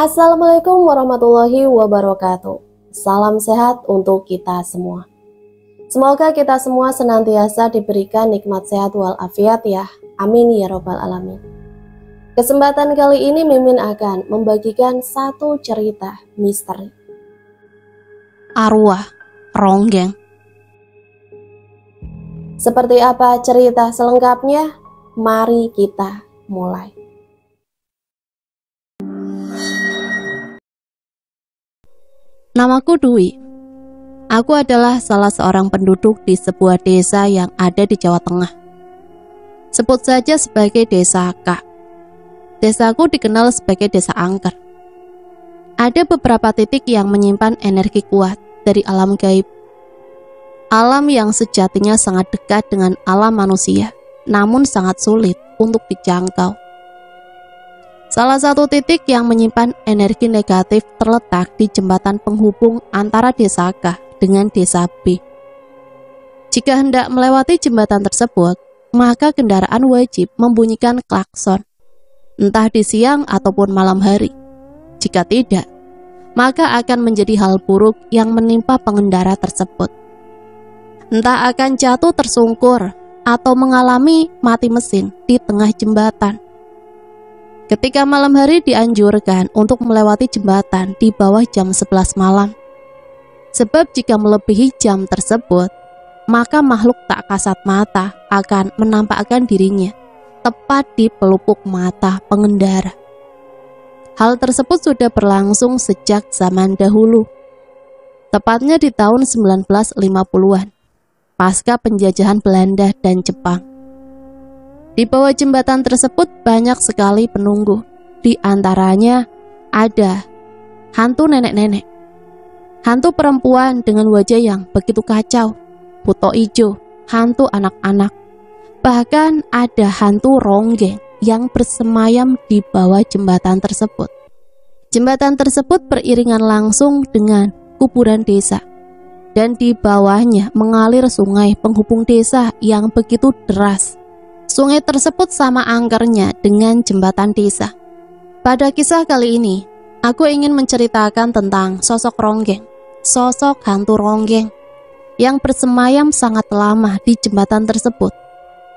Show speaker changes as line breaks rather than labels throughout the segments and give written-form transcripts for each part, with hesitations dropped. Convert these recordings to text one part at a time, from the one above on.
Assalamualaikum warahmatullahi wabarakatuh. Salam sehat untuk kita semua. Semoga kita semua senantiasa diberikan nikmat sehat walafiat ya. Amin ya robbal alamin. Kesempatan kali ini Mimin akan membagikan satu cerita misteri.
Arwah ronggeng.
Seperti apa cerita selengkapnya? Mari kita mulai.
Namaku Dwi. Aku adalah salah seorang penduduk di sebuah desa yang ada di Jawa Tengah. Sebut saja sebagai Desa K. Desaku dikenal sebagai desa angker. Ada beberapa titik yang menyimpan energi kuat dari alam gaib. Alam yang sejatinya sangat dekat dengan alam manusia, namun sangat sulit untuk dijangkau. Salah satu titik yang menyimpan energi negatif terletak di jembatan penghubung antara desa K dengan desa B. Jika hendak melewati jembatan tersebut, maka kendaraan wajib membunyikan klakson, entah di siang ataupun malam hari. Jika tidak, maka akan menjadi hal buruk yang menimpa pengendara tersebut. Entah akan jatuh tersungkur atau mengalami mati mesin di tengah jembatan. Ketika malam hari dianjurkan untuk melewati jembatan di bawah jam 11 malam. Sebab jika melebihi jam tersebut, maka makhluk tak kasat mata akan menampakkan dirinya tepat di pelupuk mata pengendara. Hal tersebut sudah berlangsung sejak zaman dahulu, tepatnya di tahun 1950-an, pasca penjajahan Belanda dan Jepang. Di bawah jembatan tersebut banyak sekali penunggu. Di antaranya ada hantu nenek-nenek, hantu perempuan dengan wajah yang begitu kacau, buto ijo, hantu anak-anak, bahkan ada hantu ronggeng yang bersemayam di bawah jembatan tersebut. Jembatan tersebut beriringan langsung dengan kuburan desa, dan di bawahnya mengalir sungai penghubung desa yang begitu deras. Sungai tersebut sama angkernya dengan jembatan desa. Pada kisah kali ini, aku ingin menceritakan tentang sosok ronggeng, sosok hantu ronggeng yang bersemayam sangat lama di jembatan tersebut.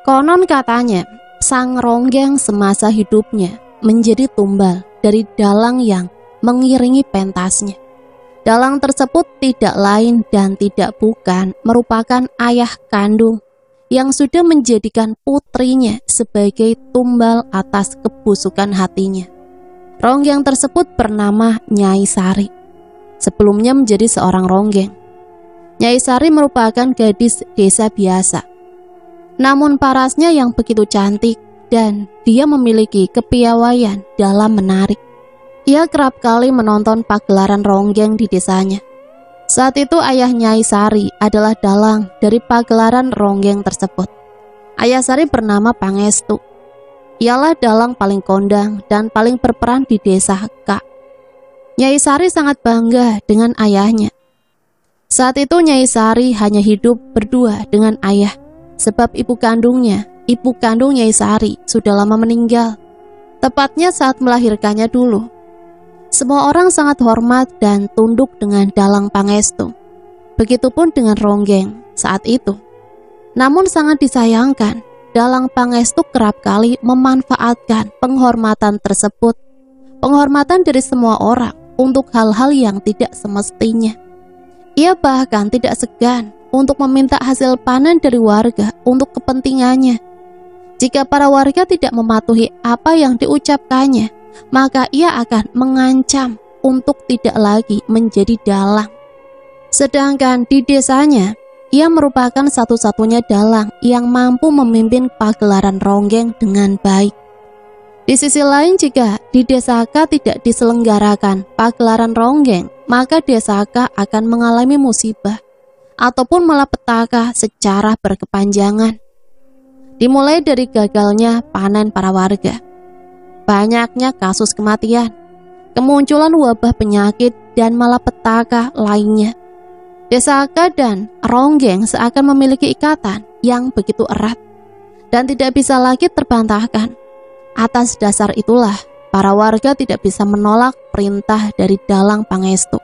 Konon katanya, sang ronggeng semasa hidupnya menjadi tumbal dari dalang yang mengiringi pentasnya. Dalang tersebut tidak lain dan tidak bukan merupakan ayah kandung yang sudah menjadikan putrinya sebagai tumbal atas kebusukan hatinya. Ronggeng tersebut bernama Nyai Sari. Sebelumnya menjadi seorang ronggeng. Nyai Sari merupakan gadis desa biasa. Namun parasnya yang begitu cantik dan dia memiliki kepiawaian dalam menarik. Ia kerap kali menonton pagelaran ronggeng di desanya. Saat itu ayah Nyai Sari adalah dalang dari pagelaran ronggeng tersebut. Ayah Sari bernama Pangestu. Ialah dalang paling kondang dan paling berperan di desa K. Nyai Sari sangat bangga dengan ayahnya. Saat itu Nyai Sari hanya hidup berdua dengan ayah, sebab ibu kandung Nyai Sari sudah lama meninggal, tepatnya saat melahirkannya dulu. Semua orang sangat hormat dan tunduk dengan dalang Pangestu. Begitupun dengan ronggeng saat itu. Namun sangat disayangkan, dalang Pangestu kerap kali memanfaatkan penghormatan tersebut, penghormatan dari semua orang untuk hal-hal yang tidak semestinya. Ia bahkan tidak segan untuk meminta hasil panen dari warga untuk kepentingannya. Jika para warga tidak mematuhi apa yang diucapkannya, maka ia akan mengancam untuk tidak lagi menjadi dalang. Sedangkan di desanya, ia merupakan satu-satunya dalang yang mampu memimpin pagelaran ronggeng dengan baik. Di sisi lain, jika di desa K tidak diselenggarakan pagelaran ronggeng, maka desa K akan mengalami musibah ataupun malapetaka secara berkepanjangan. Dimulai dari gagalnya panen para warga, banyaknya kasus kematian, kemunculan wabah penyakit dan malapetaka lainnya. Desa K dan ronggeng seakan memiliki ikatan yang begitu erat dan tidak bisa lagi terbantahkan. Atas dasar itulah, para warga tidak bisa menolak perintah dari Dalang Pangestu.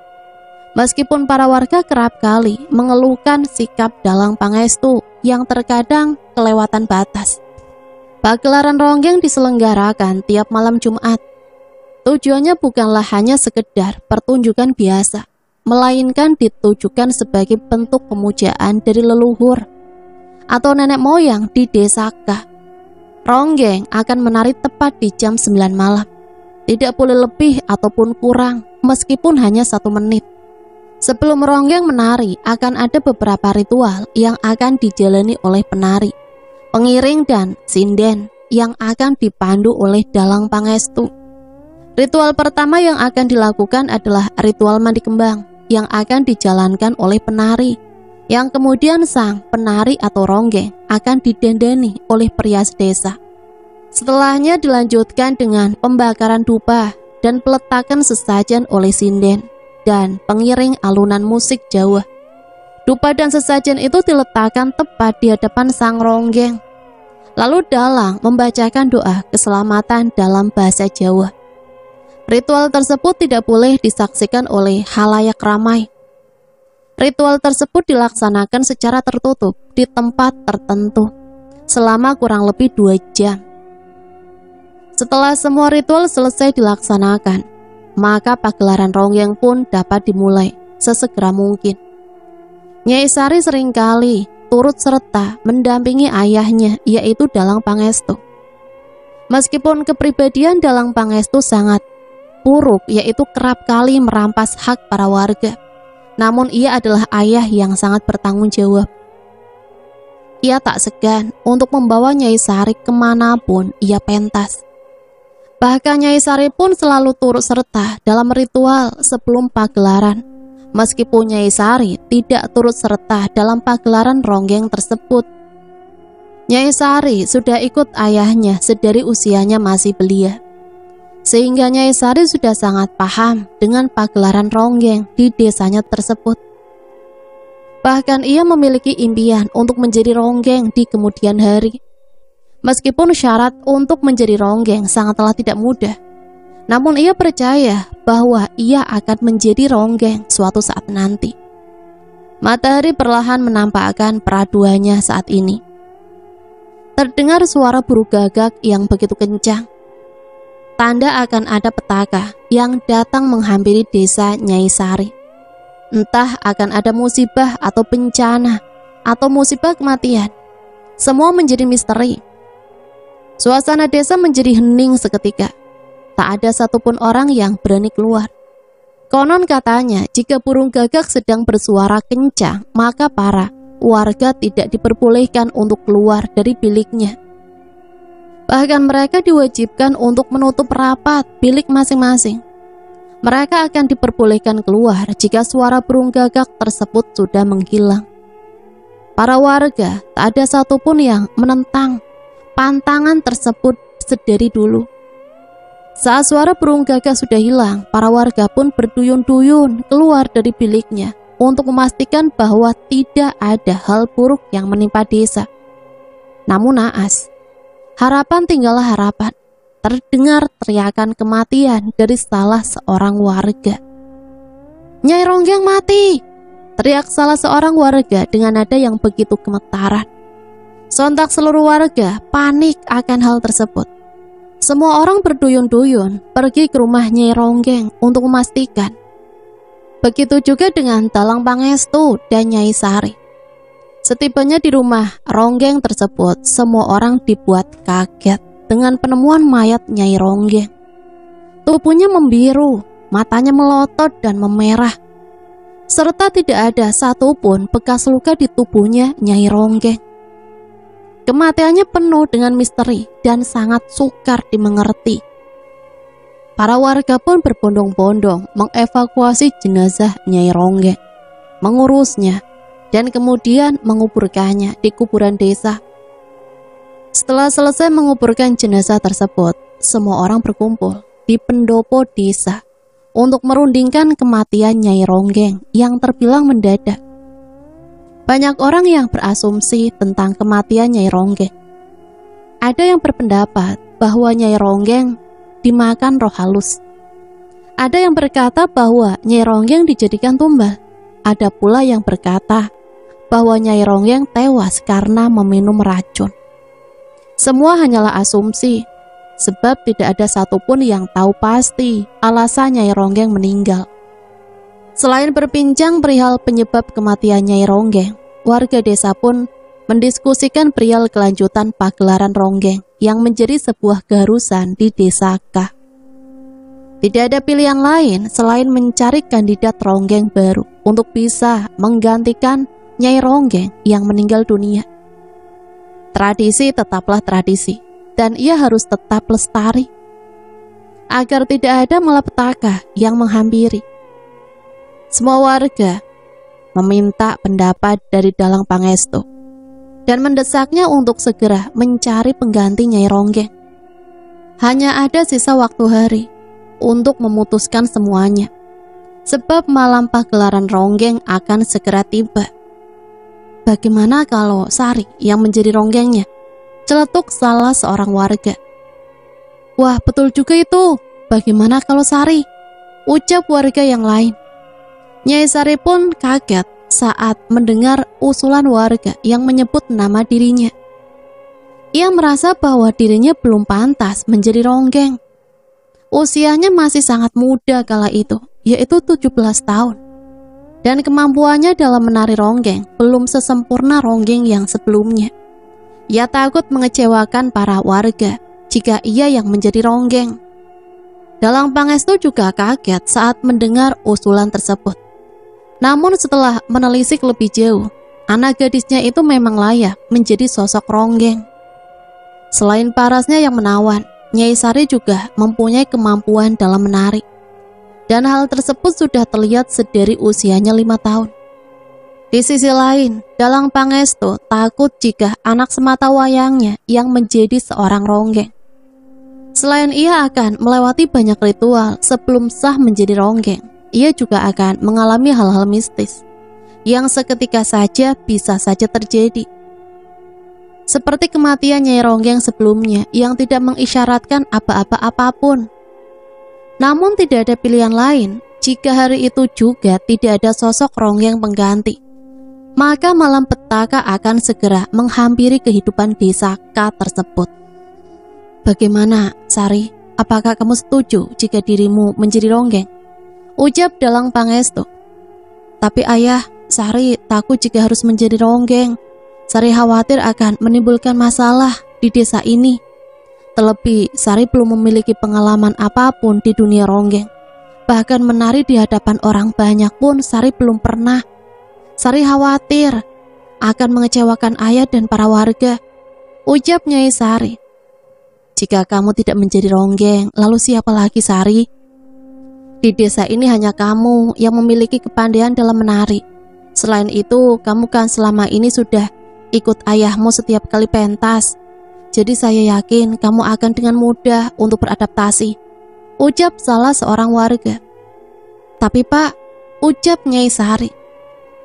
Meskipun para warga kerap kali mengeluhkan sikap Dalang Pangestu yang terkadang kelewatan batas. Pagelaran ronggeng diselenggarakan tiap malam Jumat. Tujuannya bukanlah hanya sekedar pertunjukan biasa, melainkan ditujukan sebagai bentuk pemujaan dari leluhur atau nenek moyang di desa K. Ronggeng akan menari tepat di jam 9 malam. Tidak boleh lebih ataupun kurang, meskipun hanya 1 menit. Sebelum ronggeng menari, akan ada beberapa ritual yang akan dijalani oleh penari, pengiring dan sinden yang akan dipandu oleh Dalang Pangestu. Ritual pertama yang akan dilakukan adalah ritual mandi kembang yang akan dijalankan oleh penari, yang kemudian sang penari atau ronggeng akan didandani oleh pria desa. Setelahnya dilanjutkan dengan pembakaran dupa dan peletakan sesajen oleh sinden dan pengiring alunan musik Jawa. Dupa dan sesajen itu diletakkan tepat di hadapan sang ronggeng. Lalu dalang membacakan doa keselamatan dalam bahasa Jawa. Ritual tersebut tidak boleh disaksikan oleh halayak ramai. Ritual tersebut dilaksanakan secara tertutup di tempat tertentu selama kurang lebih 2 jam. Setelah semua ritual selesai dilaksanakan, maka pagelaran ronggeng pun dapat dimulai sesegera mungkin. Nyai Sari seringkali turut serta mendampingi ayahnya, yaitu Dalang Pangestu. Meskipun kepribadian Dalang Pangestu sangat buruk, yaitu kerap kali merampas hak para warga, namun ia adalah ayah yang sangat bertanggung jawab. Ia tak segan untuk membawa Nyai Sari kemanapun ia pentas. Bahkan Nyai Sari pun selalu turut serta dalam ritual sebelum pagelaran, meskipun Nyai Sari tidak turut serta dalam pagelaran ronggeng tersebut. Nyai Sari sudah ikut ayahnya sedari usianya masih belia, sehingga Nyai Sari sudah sangat paham dengan pagelaran ronggeng di desanya tersebut. Bahkan ia memiliki impian untuk menjadi ronggeng di kemudian hari. Meskipun syarat untuk menjadi ronggeng sangatlah tidak mudah, namun ia percaya bahwa ia akan menjadi ronggeng suatu saat nanti. Matahari perlahan menampakkan peraduannya saat ini. Terdengar suara burung gagak yang begitu kencang. Tanda akan ada petaka yang datang menghampiri desa Nyai Sari. Entah akan ada musibah atau bencana atau musibah kematian. Semua menjadi misteri. Suasana desa menjadi hening seketika. Tak ada satupun orang yang berani keluar. Konon katanya, jika burung gagak sedang bersuara kencang, maka para warga tidak diperbolehkan untuk keluar dari biliknya. Bahkan mereka diwajibkan untuk menutup rapat bilik masing-masing. Mereka akan diperbolehkan keluar jika suara burung gagak tersebut sudah menghilang. Para warga tak ada satupun yang menentang pantangan tersebut sedari dulu. Saat suara burung gagak sudah hilang, para warga pun berduyun-duyun keluar dari biliknya untuk memastikan bahwa tidak ada hal buruk yang menimpa desa. Namun naas, harapan tinggallah harapan. Terdengar teriakan kematian dari salah seorang warga. "Nyai Ronggeng mati!" teriak salah seorang warga dengan nada yang begitu gemetaran. Sontak seluruh warga panik akan hal tersebut. Semua orang berduyun-duyun pergi ke rumah Nyai Ronggeng untuk memastikan. Begitu juga dengan Dalang Pangestu dan Nyai Sari. Setibanya di rumah Ronggeng tersebut, semua orang dibuat kaget dengan penemuan mayat Nyai Ronggeng. Tubuhnya membiru, matanya melotot dan memerah, serta tidak ada satupun bekas luka di tubuhnya Nyai Ronggeng. Kematiannya penuh dengan misteri dan sangat sukar dimengerti. Para warga pun berbondong-bondong mengevakuasi jenazah Nyai Ronggeng, mengurusnya, dan kemudian menguburkannya di kuburan desa. Setelah selesai menguburkan jenazah tersebut, semua orang berkumpul di pendopo desa untuk merundingkan kematian Nyai Ronggeng yang terbilang mendadak. Banyak orang yang berasumsi tentang kematian Nyai Ronggeng. Ada yang berpendapat bahwa Nyai Ronggeng dimakan roh halus. Ada yang berkata bahwa Nyai Ronggeng dijadikan tumbal. Ada pula yang berkata bahwa Nyai Ronggeng tewas karena meminum racun. Semua hanyalah asumsi, sebab tidak ada satupun yang tahu pasti alasan Nyai Ronggeng meninggal. Selain berbincang perihal penyebab kematian Nyai Ronggeng, warga desa pun mendiskusikan perihal kelanjutan pagelaran Ronggeng yang menjadi sebuah keharusan di desa K. Tidak ada pilihan lain selain mencari kandidat Ronggeng baru untuk bisa menggantikan Nyai Ronggeng yang meninggal dunia. Tradisi tetaplah tradisi, dan ia harus tetap lestari agar tidak ada malapetaka yang menghampiri. Semua warga meminta pendapat dari Dalang Pangestu dan mendesaknya untuk segera mencari pengganti Nyai Ronggeng. Hanya ada sisa waktu hari untuk memutuskan semuanya, sebab malam pagelaran Ronggeng akan segera tiba. Bagaimana kalau Sari yang menjadi ronggengnya? Celetuk salah seorang warga. Wah, betul juga itu. Bagaimana kalau Sari? Ucap warga yang lain. Nyai Sari pun kaget saat mendengar usulan warga yang menyebut nama dirinya. Ia merasa bahwa dirinya belum pantas menjadi ronggeng. Usianya masih sangat muda kala itu, yaitu 17 tahun. Dan kemampuannya dalam menari ronggeng belum sesempurna ronggeng yang sebelumnya. Ia takut mengecewakan para warga jika ia yang menjadi ronggeng. Dalang Pangestu juga kaget saat mendengar usulan tersebut. Namun setelah menelisik lebih jauh, anak gadisnya itu memang layak menjadi sosok ronggeng. Selain parasnya yang menawan, Nyai Sari juga mempunyai kemampuan dalam menari. Dan hal tersebut sudah terlihat sedari usianya 5 tahun. Di sisi lain, Dalang Pangestu takut jika anak semata wayangnya yang menjadi seorang ronggeng. Selain ia akan melewati banyak ritual sebelum sah menjadi ronggeng, ia juga akan mengalami hal-hal mistis yang seketika saja bisa saja terjadi. Seperti kematian Nyai Ronggeng sebelumnya yang tidak mengisyaratkan apa-apa apapun. Namun tidak ada pilihan lain jika hari itu juga tidak ada sosok ronggeng pengganti. Maka malam petaka akan segera menghampiri kehidupan desa K tersebut. Bagaimana, Sari? Apakah kamu setuju jika dirimu menjadi ronggeng? Ucap Dalang Pangestu. Tapi ayah, Sari takut jika harus menjadi ronggeng. Sari khawatir akan menimbulkan masalah di desa ini. Terlebih, Sari belum memiliki pengalaman apapun di dunia ronggeng. Bahkan menari di hadapan orang banyak pun Sari belum pernah. Sari khawatir akan mengecewakan ayah dan para warga. Ucap Nyai Sari. Jika kamu tidak menjadi ronggeng, lalu siapa lagi, Sari? Di desa ini hanya kamu yang memiliki kepandaian dalam menari. Selain itu, kamu kan selama ini sudah ikut ayahmu setiap kali pentas. Jadi saya yakin kamu akan dengan mudah untuk beradaptasi. Ucap salah seorang warga. Tapi Pak, ucap Nyai Sari,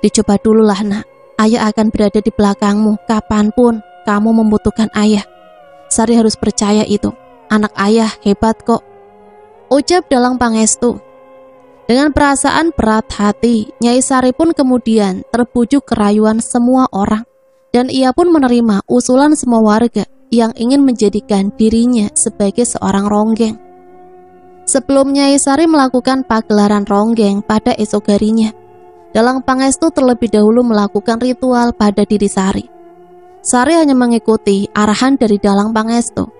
dicoba dululah nak. Ayah akan berada di belakangmu kapanpun kamu membutuhkan ayah. Sari harus percaya itu. Anak ayah hebat kok. Ucap Dalang Pangestu. Dengan perasaan berat hati, Nyai Sari pun kemudian terbujuk kerayuan semua orang. Dan ia pun menerima usulan semua warga yang ingin menjadikan dirinya sebagai seorang ronggeng. Sebelum Nyai Sari melakukan pagelaran ronggeng pada esok harinya, Dalang Pangestu terlebih dahulu melakukan ritual pada diri Sari. Sari hanya mengikuti arahan dari Dalang Pangestu.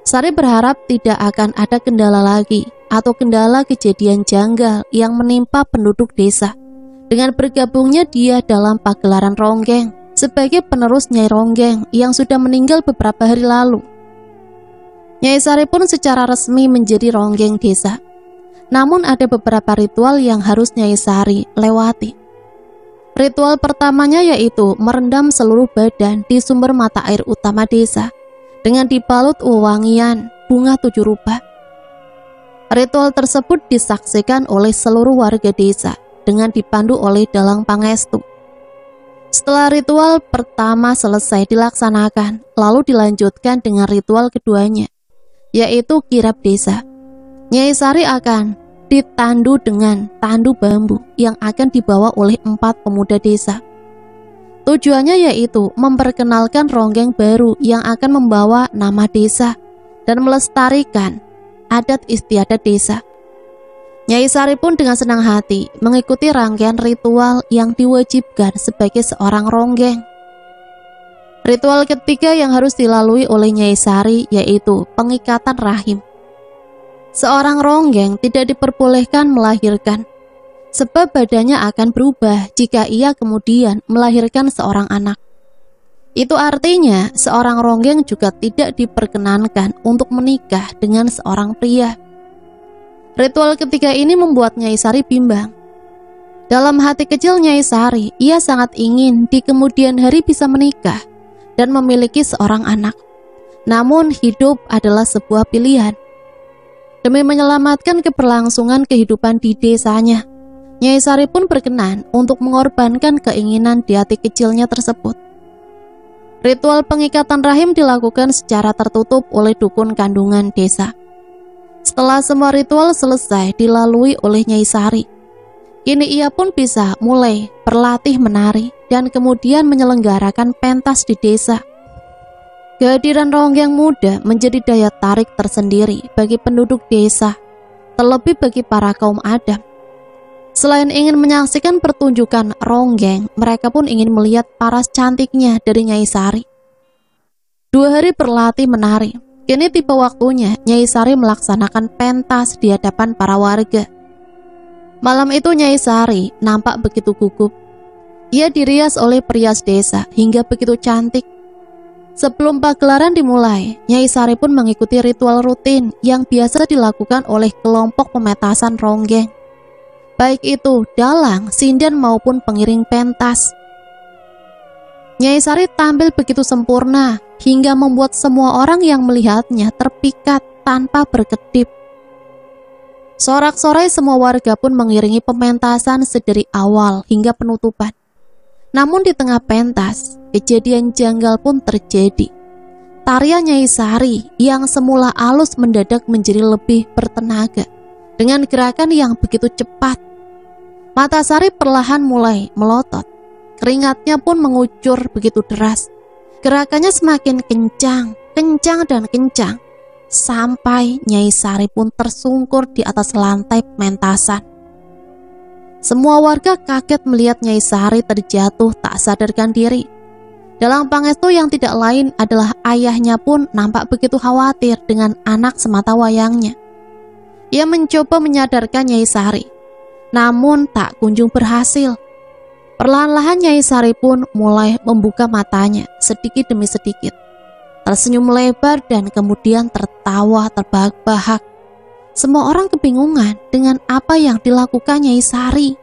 Sari berharap tidak akan ada kendala lagi atau kendala kejadian janggal yang menimpa penduduk desa dengan bergabungnya dia dalam pagelaran ronggeng sebagai penerus Nyai Ronggeng yang sudah meninggal beberapa hari lalu. Nyai Sari pun secara resmi menjadi ronggeng desa. Namun ada beberapa ritual yang harus Nyai Sari lewati. Ritual pertamanya yaitu merendam seluruh badan di sumber mata air utama desa dengan dibalut wewangian bunga 7 rupa. Ritual tersebut disaksikan oleh seluruh warga desa dengan dipandu oleh Dalang Pangestu. Setelah ritual pertama selesai dilaksanakan, lalu dilanjutkan dengan ritual keduanya, yaitu kirab desa. Nyai Sari akan ditandu dengan tandu bambu yang akan dibawa oleh 4 pemuda desa. Tujuannya yaitu memperkenalkan ronggeng baru yang akan membawa nama desa dan melestarikan adat istiadat desa. Nyai Sari pun dengan senang hati mengikuti rangkaian ritual yang diwajibkan sebagai seorang ronggeng. Ritual ketiga yang harus dilalui oleh Nyai Sari yaitu pengikatan rahim. Seorang ronggeng tidak diperbolehkan melahirkan, sebab badannya akan berubah jika ia kemudian melahirkan seorang anak. Itu artinya seorang ronggeng juga tidak diperkenankan untuk menikah dengan seorang pria. Ritual ketiga ini membuat Nyai Sari bimbang. Dalam hati kecil Nyai Sari, ia sangat ingin di kemudian hari bisa menikah dan memiliki seorang anak. Namun hidup adalah sebuah pilihan. Demi menyelamatkan keberlangsungan kehidupan di desanya, Nyai Sari pun berkenan untuk mengorbankan keinginan di hati kecilnya tersebut. Ritual pengikatan rahim dilakukan secara tertutup oleh dukun kandungan desa. Setelah semua ritual selesai dilalui oleh Nyai Sari, kini ia pun bisa mulai berlatih menari dan kemudian menyelenggarakan pentas di desa. Kehadiran ronggeng muda menjadi daya tarik tersendiri bagi penduduk desa, terlebih bagi para kaum Adam. Selain ingin menyaksikan pertunjukan ronggeng, mereka pun ingin melihat paras cantiknya dari Nyai Sari. 2 hari berlatih menari, kini tiba waktunya Nyai Sari melaksanakan pentas di hadapan para warga. Malam itu Nyai Sari nampak begitu gugup. Ia dirias oleh perias desa hingga begitu cantik. Sebelum pagelaran dimulai, Nyai Sari pun mengikuti ritual rutin yang biasa dilakukan oleh kelompok pemetasan ronggeng, baik itu dalang, sinden maupun pengiring pentas. Nyai Sari tampil begitu sempurna hingga membuat semua orang yang melihatnya terpikat tanpa berkedip. Sorak-sorai semua warga pun mengiringi pementasan sedari awal hingga penutupan. Namun di tengah pentas, kejadian janggal pun terjadi. Tarian Nyai Sari yang semula halus mendadak menjadi lebih bertenaga dengan gerakan yang begitu cepat. Mata Sari perlahan mulai melotot, keringatnya pun mengucur begitu deras. Gerakannya semakin kencang dan kencang, sampai Nyai Sari pun tersungkur di atas lantai pementasan. Semua warga kaget melihat Nyai Sari terjatuh tak sadarkan diri. Dalang Pangestu yang tidak lain adalah ayahnya pun nampak begitu khawatir dengan anak semata wayangnya. Ia mencoba menyadarkan Nyai Sari, namun tak kunjung berhasil. Perlahan-lahan Nyai Sari pun mulai membuka matanya sedikit demi sedikit, tersenyum lebar dan kemudian tertawa terbahak-bahak. Semua orang kebingungan dengan apa yang dilakukan Nyai Sari.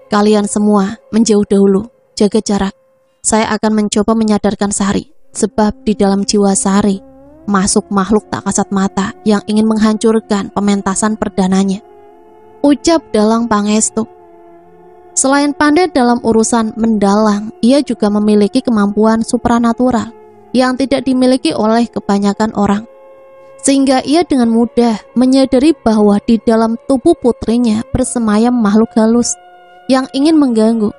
Kalian semua menjauh dahulu, jaga jarak. Saya akan mencoba menyadarkan Sari, sebab di dalam jiwa Sari masuk makhluk tak kasat mata yang ingin menghancurkan pementasan perdananya, ucap Dalang Pangestu. Selain pandai dalam urusan mendalang, ia juga memiliki kemampuan supranatural yang tidak dimiliki oleh kebanyakan orang, sehingga ia dengan mudah menyadari bahwa di dalam tubuh putrinya bersemayam makhluk halus yang ingin mengganggu.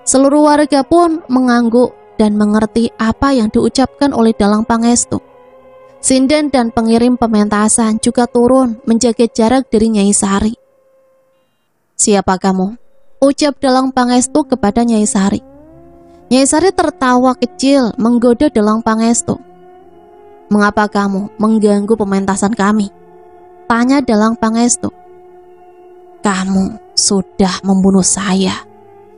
Seluruh warga pun mengangguk dan mengerti apa yang diucapkan oleh Dalang Pangestu. Sinden dan pengirim pementasan juga turun menjaga jarak dari Nyai Sari. Siapa kamu? Ucap Dalang Pangestu kepada Nyai Sari. Nyai Sari tertawa kecil menggoda Dalang Pangestu. Mengapa kamu mengganggu pementasan kami? Tanya Dalang Pangestu. Kamu sudah membunuh saya,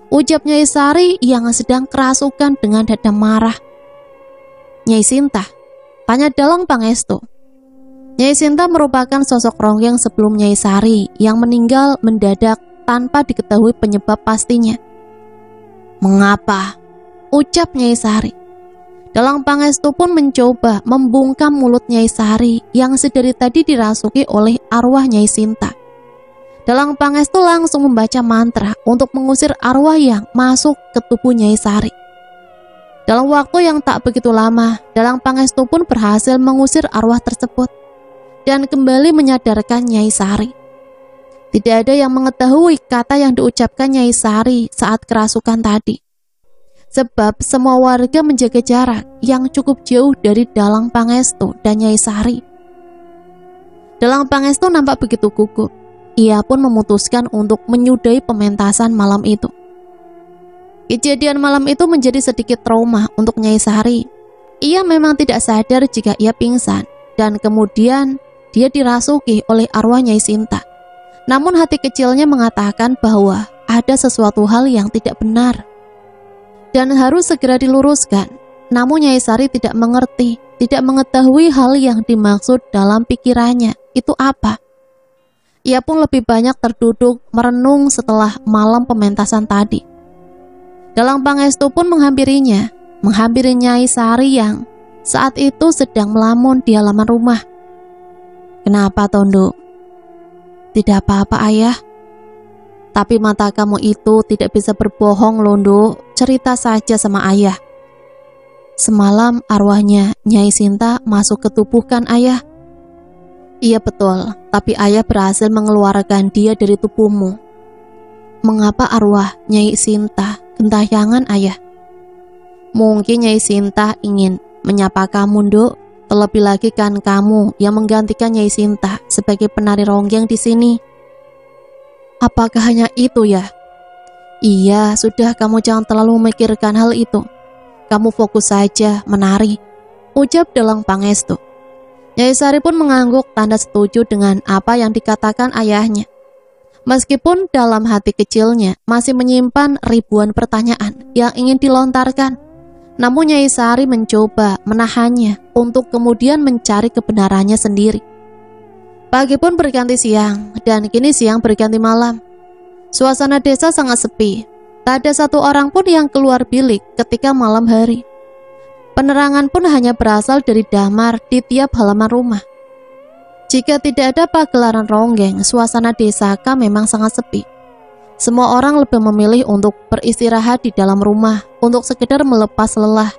ucap Nyai Sari yang sedang kerasukan dengan dada marah. Nyai Sinta, tanya Dalang Pangestu. Nyai Sinta merupakan sosok ronggeng sebelum Nyai Sari yang meninggal mendadak tanpa diketahui penyebab pastinya. Mengapa? Ucap Nyai Sari. Dalang Pangestu pun mencoba membungkam mulut Nyai Sari yang sedari tadi dirasuki oleh arwah Nyai Sinta. Dalang Pangestu langsung membaca mantra untuk mengusir arwah yang masuk ke tubuh Nyai Sari. Dalam waktu yang tak begitu lama, Dalang Pangestu pun berhasil mengusir arwah tersebut dan kembali menyadarkan Nyai Sari. Tidak ada yang mengetahui kata yang diucapkan Nyai Sari saat kerasukan tadi. Sebab semua warga menjaga jarak yang cukup jauh dari Dalang Pangestu dan Nyai Sari. Dalang Pangestu nampak begitu gugup. Ia pun memutuskan untuk menyudahi pementasan malam itu. Kejadian malam itu menjadi sedikit trauma untuk Nyai Sari. Ia memang tidak sadar jika ia pingsan dan kemudian dia dirasuki oleh arwah Nyai Sinta. Namun hati kecilnya mengatakan bahwa ada sesuatu hal yang tidak benar dan harus segera diluruskan. Namun Nyai Sari tidak mengerti, tidak mengetahui hal yang dimaksud dalam pikirannya itu apa. Ia pun lebih banyak terduduk merenung setelah malam pementasan tadi. Dalang Pangestu pun menghampiri Nyai Sari yang saat itu sedang melamun di halaman rumah. "Kenapa, Tondo?" "Tidak apa-apa, Ayah. Tapi mata kamu itu tidak bisa berbohong, Londo. Cerita saja sama Ayah." "Semalam arwahnya Nyai Sinta masuk ke tubuh kan, Ayah?" "Iya betul, tapi Ayah berhasil mengeluarkan dia dari tubuhmu." "Mengapa arwah Nyai Sinta gentayangan, Ayah?" "Mungkin Nyai Sinta ingin menyapa kamu, Nduk. Terlebih lagi kan kamu yang menggantikan Nyai Sinta sebagai penari ronggeng di sini." "Apakah hanya itu ya?" "Iya, sudah, kamu jangan terlalu memikirkan hal itu. Kamu fokus saja menari," ucap Dalang Pangestu. Nyai Sari pun mengangguk tanda setuju dengan apa yang dikatakan ayahnya. Meskipun dalam hati kecilnya masih menyimpan ribuan pertanyaan yang ingin dilontarkan, namun Nyai Sari mencoba menahannya untuk kemudian mencari kebenarannya sendiri. Pagi pun berganti siang, dan kini siang berganti malam. Suasana desa sangat sepi. Tak ada satu orang pun yang keluar bilik ketika malam hari. Penerangan pun hanya berasal dari damar di tiap halaman rumah. Jika tidak ada pagelaran ronggeng, suasana desa memang sangat sepi. Semua orang lebih memilih untuk beristirahat di dalam rumah untuk sekedar melepas lelah,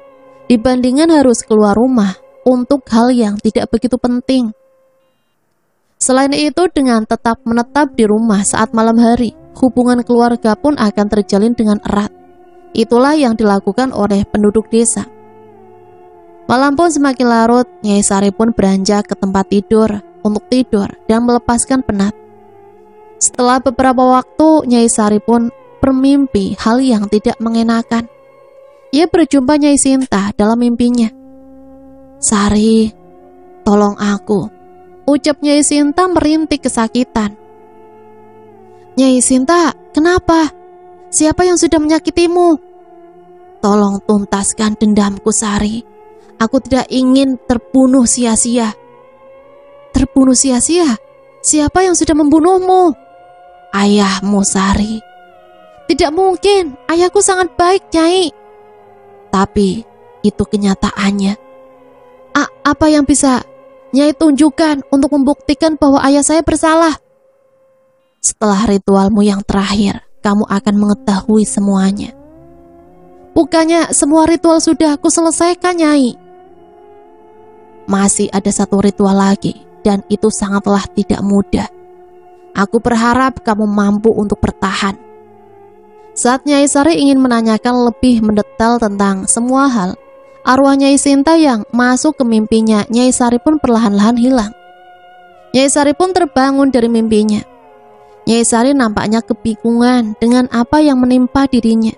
dibandingkan harus keluar rumah untuk hal yang tidak begitu penting. Selain itu, dengan tetap menetap di rumah saat malam hari, hubungan keluarga pun akan terjalin dengan erat. Itulah yang dilakukan oleh penduduk desa. Malam pun semakin larut, Nyai Sari pun beranjak ke tempat tidur untuk tidur dan melepaskan penat. Setelah beberapa waktu, Nyai Sari pun bermimpi hal yang tidak mengenakan. Ia berjumpa Nyai Sinta dalam mimpinya. "Sari, tolong aku," ucap Nyai Sinta merintih kesakitan. "Nyai Sinta, kenapa? Siapa yang sudah menyakitimu?" "Tolong tuntaskan dendamku, Sari. Aku tidak ingin terbunuh sia-sia." "Terbunuh sia-sia? Siapa yang sudah membunuhmu?" "Ayahmu, Sari." "Tidak mungkin, ayahku sangat baik, Nyai." "Tapi itu kenyataannya." Apa yang bisa Nyai tunjukkan untuk membuktikan bahwa ayah saya bersalah?" "Setelah ritualmu yang terakhir, kamu akan mengetahui semuanya." "Bukannya semua ritual sudah aku selesaikan, Nyai?" "Masih ada satu ritual lagi, dan itu sangatlah tidak mudah. Aku berharap kamu mampu untuk bertahan." Saat Nyai Sari ingin menanyakan lebih mendetail tentang semua hal, arwah Nyai Sinta yang masuk ke mimpinya Nyai Sari pun perlahan-lahan hilang. Nyai Sari pun terbangun dari mimpinya. Nyai Sari nampaknya kebingungan dengan apa yang menimpa dirinya.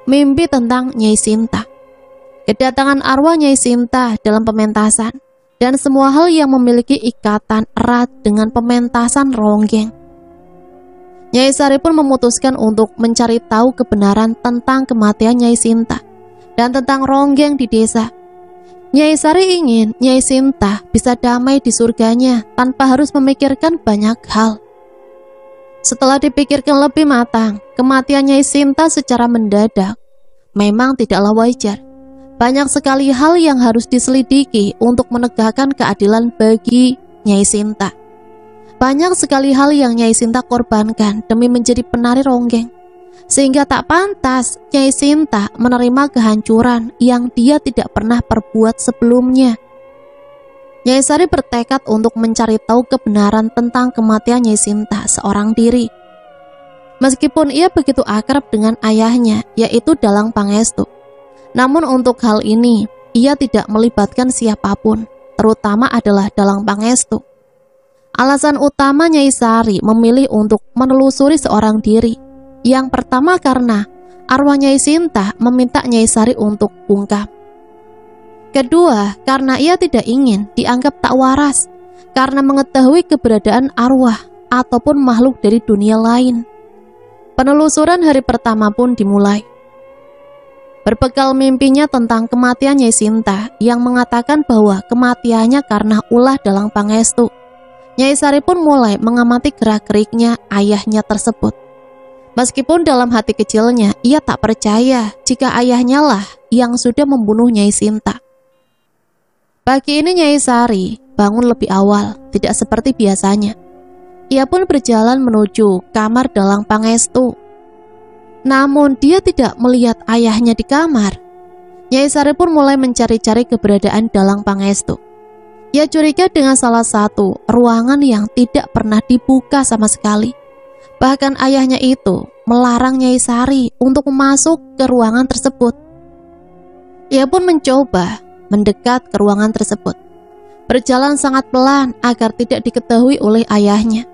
Mimpi tentang Nyai Sinta, kedatangan arwah Nyai Sinta dalam pementasan, dan semua hal yang memiliki ikatan erat dengan pementasan ronggeng. Nyai Sari pun memutuskan untuk mencari tahu kebenaran tentang kematian Nyai Sinta dan tentang ronggeng di desa. Nyai Sari ingin Nyai Sinta bisa damai di surganya tanpa harus memikirkan banyak hal. Setelah dipikirkan lebih matang, kematian Nyai Sinta secara mendadak memang tidaklah wajar. Banyak sekali hal yang harus diselidiki untuk menegakkan keadilan bagi Nyai Sinta. Banyak sekali hal yang Nyai Sinta korbankan demi menjadi penari ronggeng. Sehingga tak pantas Nyai Sinta menerima kehancuran yang dia tidak pernah perbuat sebelumnya. Nyai Sari bertekad untuk mencari tahu kebenaran tentang kematian Nyai Sinta seorang diri. Meskipun ia begitu akrab dengan ayahnya, yaitu Dalang Pangestu. Namun untuk hal ini, ia tidak melibatkan siapapun, terutama adalah Dalang Pangestu. Alasan utama Nyai Sari memilih untuk menelusuri seorang diri. Yang pertama karena arwah Nyai Sinta meminta Nyai Sari untuk bungkam. Kedua, karena ia tidak ingin dianggap tak waras karena mengetahui keberadaan arwah ataupun makhluk dari dunia lain. Penelusuran hari pertama pun dimulai. Berbekal mimpinya tentang kematian Nyai Sinta yang mengatakan bahwa kematiannya karena ulah Dalang Pangestu, Nyai Sari pun mulai mengamati gerak-geriknya ayahnya tersebut. Meskipun dalam hati kecilnya ia tak percaya jika ayahnya lah yang sudah membunuh Nyai Sinta. Pagi ini Nyai Sari bangun lebih awal, tidak seperti biasanya. Ia pun berjalan menuju kamar Dalang Pangestu. Namun dia tidak melihat ayahnya di kamar. Nyai Sari pun mulai mencari-cari keberadaan Dalang Pangestu. Ia curiga dengan salah satu ruangan yang tidak pernah dibuka sama sekali. Bahkan ayahnya itu melarang Nyai Sari untuk masuk ke ruangan tersebut. Ia pun mencoba mendekat ke ruangan tersebut, berjalan sangat pelan agar tidak diketahui oleh ayahnya.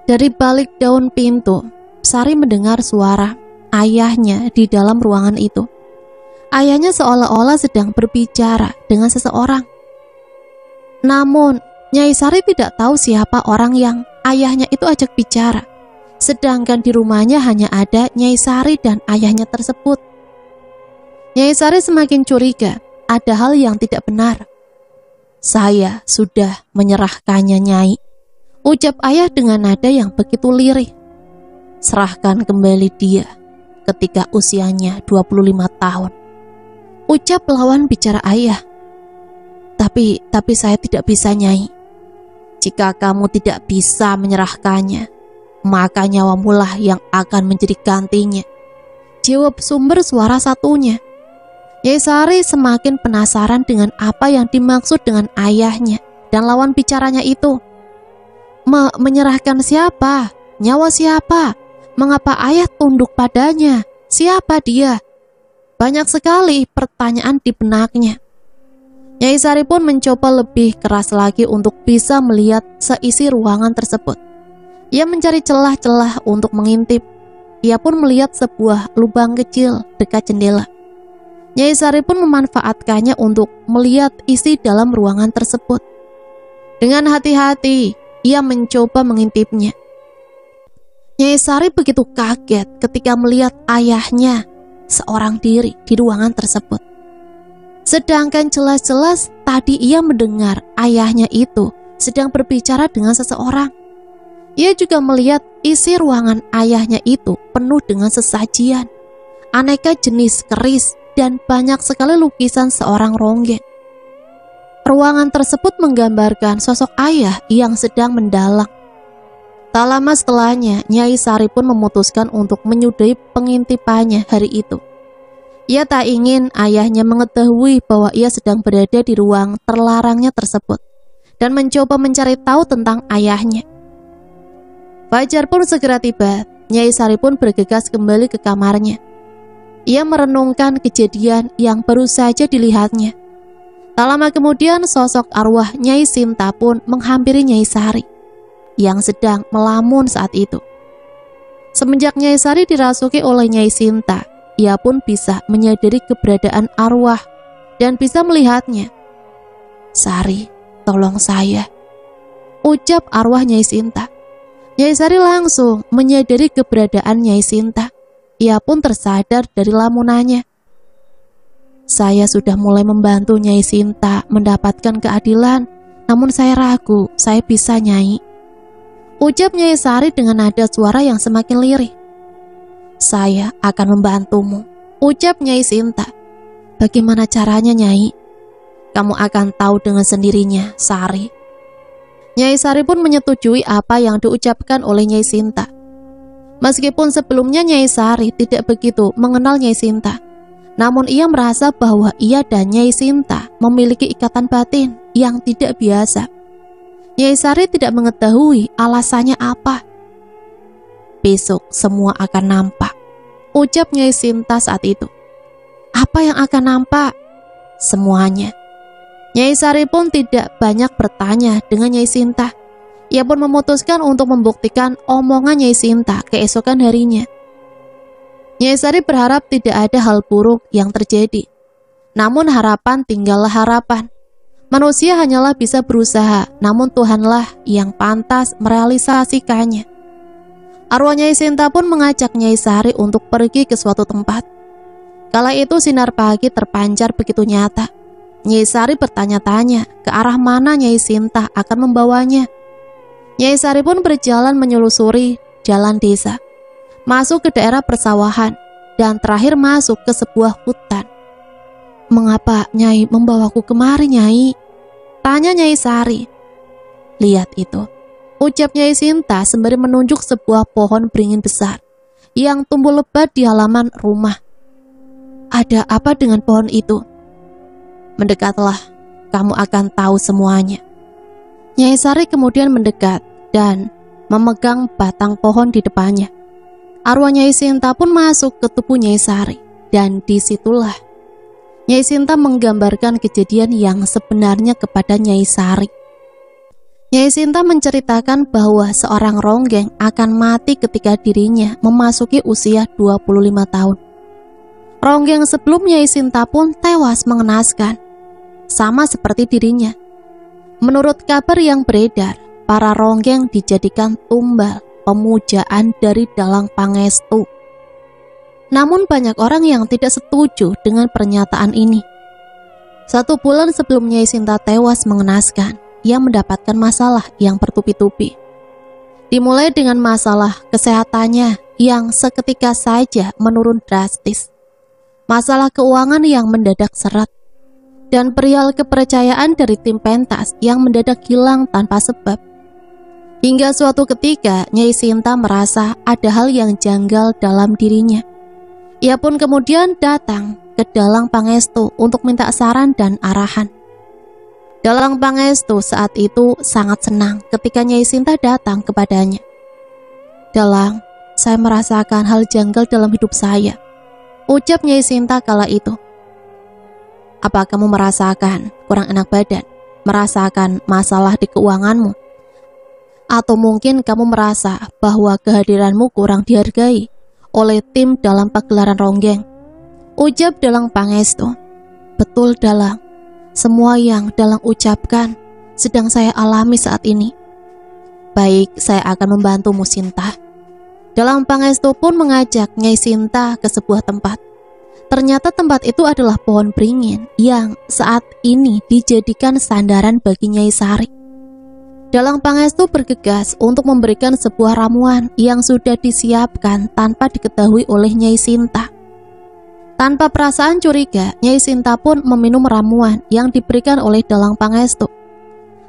Dari balik daun pintu, Sari mendengar suara ayahnya di dalam ruangan itu. Ayahnya seolah-olah sedang berbicara dengan seseorang. Namun, Nyai Sari tidak tahu siapa orang yang ayahnya itu ajak bicara. Sedangkan di rumahnya hanya ada Nyai Sari dan ayahnya tersebut. Nyai Sari semakin curiga, ada hal yang tidak benar. "Saya sudah menyerahkannya, Nyai," ucap ayah dengan nada yang begitu lirih. "Serahkan kembali dia ketika usianya 25 tahun. Ucap lawan bicara ayah. Tapi saya tidak bisa, Nyai. Jika kamu tidak bisa menyerahkannya, maka nyawamulah yang akan menjadi gantinya," jawab sumber suara satunya. Nyai Sari semakin penasaran dengan apa yang dimaksud dengan ayahnya dan lawan bicaranya itu. Menyerahkan siapa? Nyawa siapa? Mengapa ayah tunduk padanya? Siapa dia? Banyak sekali pertanyaan di benaknya. Nyai Sari pun mencoba lebih keras lagi untuk bisa melihat seisi ruangan tersebut. Ia mencari celah-celah untuk mengintip. Ia pun melihat sebuah lubang kecil dekat jendela. Nyai Sari pun memanfaatkannya untuk melihat isi dalam ruangan tersebut. Dengan hati-hati, ia mencoba mengintipnya. Nyai Sari begitu kaget ketika melihat ayahnya seorang diri di ruangan tersebut. Sedangkan jelas-jelas tadi ia mendengar ayahnya itu sedang berbicara dengan seseorang. Ia juga melihat isi ruangan ayahnya itu penuh dengan sesajian, aneka jenis keris, dan banyak sekali lukisan seorang ronggeng. Ruangan tersebut menggambarkan sosok ayah yang sedang mendalang. Tak lama setelahnya, Nyai Sari pun memutuskan untuk menyudahi pengintipannya hari itu. Ia tak ingin ayahnya mengetahui bahwa ia sedang berada di ruang terlarangnya tersebut dan mencoba mencari tahu tentang ayahnya. Fajar pun segera tiba. Nyai Sari pun bergegas kembali ke kamarnya. Ia merenungkan kejadian yang baru saja dilihatnya. Tak lama kemudian sosok arwah Nyai Sinta pun menghampiri Nyai Sari yang sedang melamun saat itu. Semenjak Nyai Sari dirasuki oleh Nyai Sinta, ia pun bisa menyadari keberadaan arwah dan bisa melihatnya. "Sari, tolong saya," ucap arwah Nyai Sinta. Nyai Sari langsung menyadari keberadaan Nyai Sinta. Ia pun tersadar dari lamunannya. "Saya sudah mulai membantu Nyai Sinta mendapatkan keadilan, namun saya ragu saya bisa, Nyai," ucap Nyai Sari dengan nada suara yang semakin lirih. "Saya akan membantumu," ucap Nyai Sinta. "Bagaimana caranya, Nyai?" "Kamu akan tahu dengan sendirinya, Sari." Nyai Sari pun menyetujui apa yang diucapkan oleh Nyai Sinta. Meskipun sebelumnya Nyai Sari tidak begitu mengenal Nyai Sinta, namun ia merasa bahwa ia dan Nyai Sinta memiliki ikatan batin yang tidak biasa. Nyai Sari tidak mengetahui alasannya apa. Besok semua akan nampak, ucap Nyai Sinta saat itu. Apa yang akan nampak? Semuanya. Nyai Sari pun tidak banyak bertanya dengan Nyai Sinta. Ia pun memutuskan untuk membuktikan omongan Nyai Sinta keesokan harinya. Nyai Sari berharap tidak ada hal buruk yang terjadi. Namun harapan tinggallah harapan. Manusia hanyalah bisa berusaha, namun Tuhanlah yang pantas merealisasikannya. Arwah Nyai Sinta pun mengajak Nyai Sari untuk pergi ke suatu tempat. Kala itu sinar pagi terpancar begitu nyata. Nyai Sari bertanya-tanya ke arah mana Nyai Sinta akan membawanya. Nyai Sari pun berjalan menyelusuri jalan desa, masuk ke daerah persawahan, dan terakhir masuk ke sebuah hutan. "Mengapa Nyai membawaku kemari, Nyai?" tanya Nyai Sari. "Lihat itu," ucap Nyai Sinta sembari menunjuk sebuah pohon beringin besar yang tumbuh lebat di halaman rumah. "Ada apa dengan pohon itu?" "Mendekatlah, kamu akan tahu semuanya." Nyai Sari kemudian mendekat dan memegang batang pohon di depannya. Arwah Nyai Sinta pun masuk ke tubuh Nyai Sari, dan disitulah Nyai Sinta menggambarkan kejadian yang sebenarnya kepada Nyai Sari. Nyai Sinta menceritakan bahwa seorang ronggeng akan mati ketika dirinya memasuki usia 25 tahun. Ronggeng sebelum Nyai Sinta pun tewas mengenaskan, sama seperti dirinya. Menurut kabar yang beredar, para ronggeng dijadikan tumbal pemujaan dari Dalang Pangestu. Namun banyak orang yang tidak setuju dengan pernyataan ini. 1 bulan sebelum Nyai Sinta tewas mengenaskan, ia mendapatkan masalah yang bertubi-tubi. Dimulai dengan masalah kesehatannya yang seketika saja menurun drastis, masalah keuangan yang mendadak seret, dan perihal kepercayaan dari tim pentas yang mendadak hilang tanpa sebab. Hingga suatu ketika Nyai Sinta merasa ada hal yang janggal dalam dirinya. Ia pun kemudian datang ke Dalang Pangestu untuk minta saran dan arahan. Dalang Pangestu saat itu sangat senang ketika Nyai Sinta datang kepadanya. "Dalang, saya merasakan hal janggal dalam hidup saya," ucap Nyai Sinta kala itu. "Apa kamu merasakan kurang enak badan? Merasakan masalah di keuanganmu? Atau mungkin kamu merasa bahwa kehadiranmu kurang dihargai oleh tim dalam pagelaran ronggeng?" Ucap Dalang Pangestu. "Betul, Dalang. Semua yang Dalang ucapkan sedang saya alami saat ini." "Baik, saya akan membantumu, Sinta." Dalang Pangestu pun mengajak Nyai Sinta ke sebuah tempat. Ternyata tempat itu adalah pohon beringin yang saat ini dijadikan sandaran bagi Nyai Sari. Dalang Pangestu bergegas untuk memberikan sebuah ramuan yang sudah disiapkan tanpa diketahui oleh Nyai Sinta. Tanpa perasaan curiga, Nyai Sinta pun meminum ramuan yang diberikan oleh Dalang Pangestu.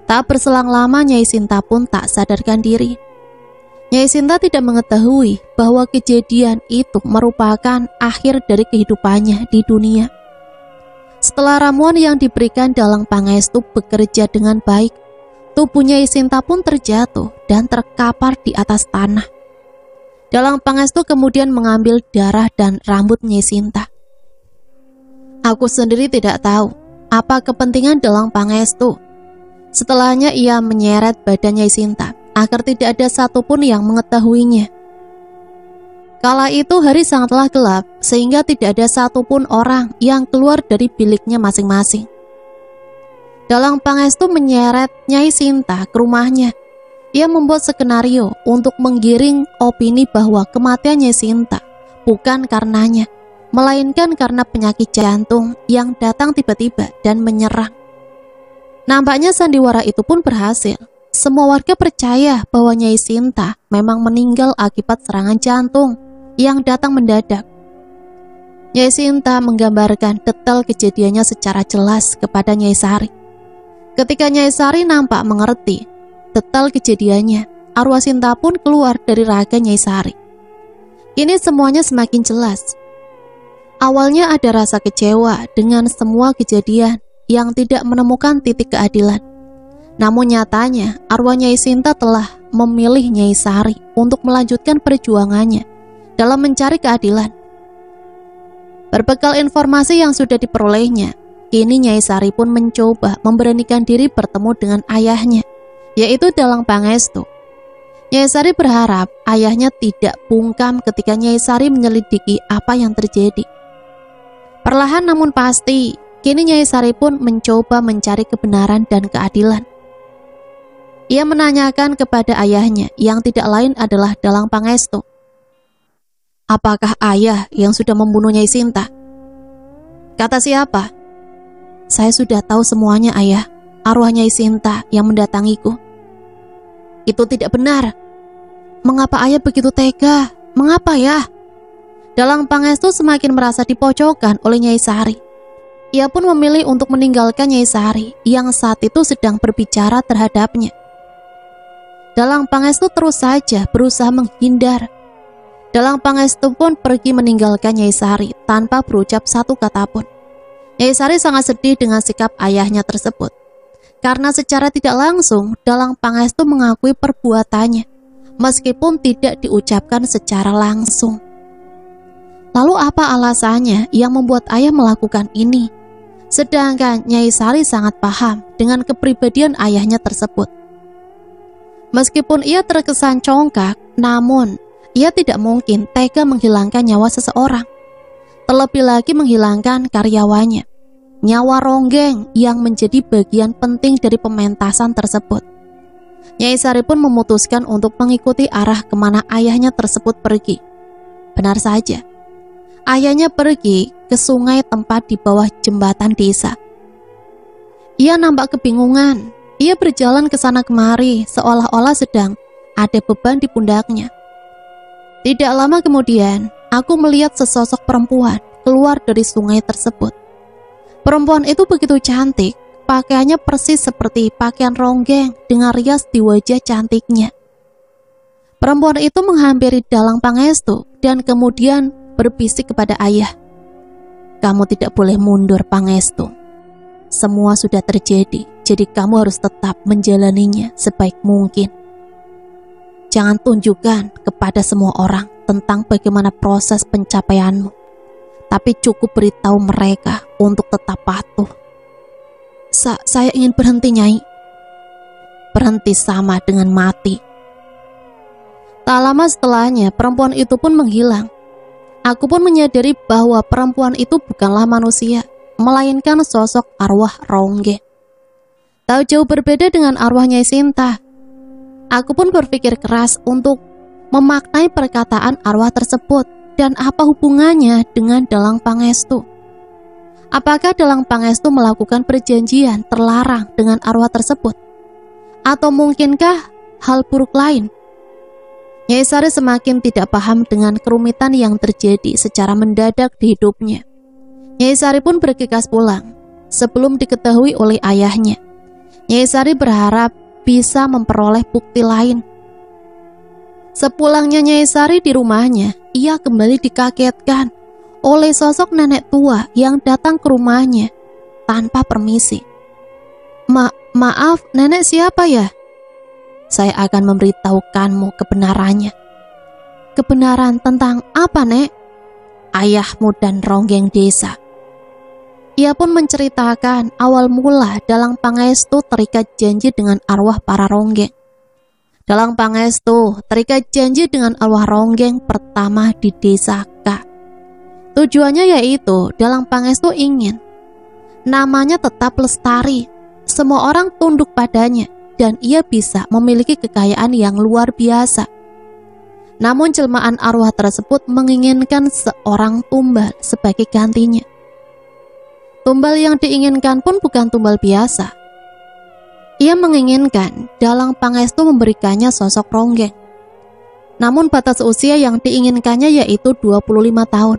Tak berselang lama Nyai Sinta pun tak sadarkan diri. Nyai Sinta tidak mengetahui bahwa kejadian itu merupakan akhir dari kehidupannya di dunia. Setelah ramuan yang diberikan Dalang Pangestu bekerja dengan baik, tubuh Nyai Sinta pun terjatuh dan terkapar di atas tanah. Dalang Pangestu kemudian mengambil darah dan rambut Nyai Sinta. Aku sendiri tidak tahu apa kepentingan Dalang Pangestu. Setelahnya ia menyeret badan Nyai Sinta agar tidak ada satupun yang mengetahuinya. Kala itu hari sangatlah gelap sehingga tidak ada satupun orang yang keluar dari biliknya masing-masing. Dalang Pangestu menyeret Nyai Sinta ke rumahnya. Ia membuat skenario untuk menggiring opini bahwa kematian Nyai Sinta bukan karenanya, melainkan karena penyakit jantung yang datang tiba-tiba dan menyerang. Nampaknya sandiwara itu pun berhasil. Semua warga percaya bahwa Nyai Sinta memang meninggal akibat serangan jantung yang datang mendadak. Nyai Sinta menggambarkan detail kejadiannya secara jelas kepada Nyai Sari. Ketika Nyai Sari nampak mengerti detail kejadiannya, arwah Sinta pun keluar dari raga Nyai Sari. Kini semuanya semakin jelas. Awalnya ada rasa kecewa dengan semua kejadian yang tidak menemukan titik keadilan. Namun nyatanya arwah Nyai Sinta telah memilih Nyai Sari untuk melanjutkan perjuangannya dalam mencari keadilan. Berbekal informasi yang sudah diperolehnya, kini Nyai Sari pun mencoba memberanikan diri bertemu dengan ayahnya, yaitu Dalang Pangestu. Nyai Sari berharap ayahnya tidak bungkam ketika Nyai Sari menyelidiki apa yang terjadi. Perlahan namun pasti, kini Nyai Sari pun mencoba mencari kebenaran dan keadilan. Ia menanyakan kepada ayahnya yang tidak lain adalah Dalang Pangestu. Apakah ayah yang sudah membunuh Nyai Sinta? Kata siapa? Saya sudah tahu semuanya, ayah. Arwah Nyai Sinta yang mendatangiku. Itu tidak benar. Mengapa ayah begitu tega? Mengapa ya? Dalang Pangestu semakin merasa dipojokkan oleh Nyai Sari. Ia pun memilih untuk meninggalkan Nyai Sari yang saat itu sedang berbicara terhadapnya. Dalang Pangestu terus saja berusaha menghindar. Dalang Pangestu pun pergi meninggalkan Nyai Sari tanpa berucap satu kata pun. Nyai Sari sangat sedih dengan sikap ayahnya tersebut. Karena secara tidak langsung Dalang Pangestu mengakui perbuatannya, meskipun tidak diucapkan secara langsung. Lalu apa alasannya yang membuat ayah melakukan ini? Sedangkan Nyai Sari sangat paham dengan kepribadian ayahnya tersebut. Meskipun ia terkesan congkak, namun ia tidak mungkin tega menghilangkan nyawa seseorang. Terlebih lagi menghilangkan karyawannya, nyawa Ronggeng yang menjadi bagian penting dari pementasan tersebut. Nyai Sari pun memutuskan untuk mengikuti arah kemana ayahnya tersebut pergi. Benar saja, ayahnya pergi ke sungai tempat di bawah jembatan desa. Ia nampak kebingungan. Ia berjalan ke sana kemari seolah-olah sedang ada beban di pundaknya. Tidak lama kemudian, aku melihat sesosok perempuan keluar dari sungai tersebut. Perempuan itu begitu cantik, pakaiannya persis seperti pakaian Ronggeng dengan rias di wajah cantiknya. Perempuan itu menghampiri Dalang Pangestu dan kemudian berbisik kepada ayah. Kamu tidak boleh mundur, Pangestu. Semua sudah terjadi, jadi kamu harus tetap menjalaninya sebaik mungkin. Jangan tunjukkan kepada semua orang tentang bagaimana proses pencapaianmu, tapi cukup beritahu mereka untuk tetap patuh. Saya ingin berhenti, Nyai. Berhenti sama dengan mati. Tak lama setelahnya, perempuan itu pun menghilang. Aku pun menyadari bahwa perempuan itu bukanlah manusia, melainkan sosok arwah Ronggeng. Tak jauh berbeda dengan arwah Nyai Sinta. Aku pun berpikir keras untuk memaknai perkataan arwah tersebut dan apa hubungannya dengan Dalang Pangestu. Apakah Dalang Pangestu melakukan perjanjian terlarang dengan arwah tersebut? Atau mungkinkah hal buruk lain? Nyai Sari semakin tidak paham dengan kerumitan yang terjadi secara mendadak di hidupnya. Nyai Sari pun bergegas pulang sebelum diketahui oleh ayahnya. Nyai Sari berharap bisa memperoleh bukti lain. Sepulangnya Nyai Sari di rumahnya, ia kembali dikagetkan oleh sosok nenek tua yang datang ke rumahnya tanpa permisi. Maaf, nenek siapa ya? Saya akan memberitahukanmu kebenarannya. Kebenaran tentang apa, Nek? Ayahmu dan Ronggeng desa. Ia pun menceritakan awal mula Dalang Pangestu terikat janji dengan arwah para Ronggeng. Dalang Pangestu terikat janji dengan arwah Ronggeng pertama di desa K. Tujuannya yaitu Dalang Pangestu ingin namanya tetap lestari, semua orang tunduk padanya, dan ia bisa memiliki kekayaan yang luar biasa. Namun jelmaan arwah tersebut menginginkan seorang tumbal sebagai gantinya. Tumbal yang diinginkan pun bukan tumbal biasa. Ia menginginkan Dalang Pangestu memberikannya sosok Ronggeng. Namun batas usia yang diinginkannya yaitu 25 tahun.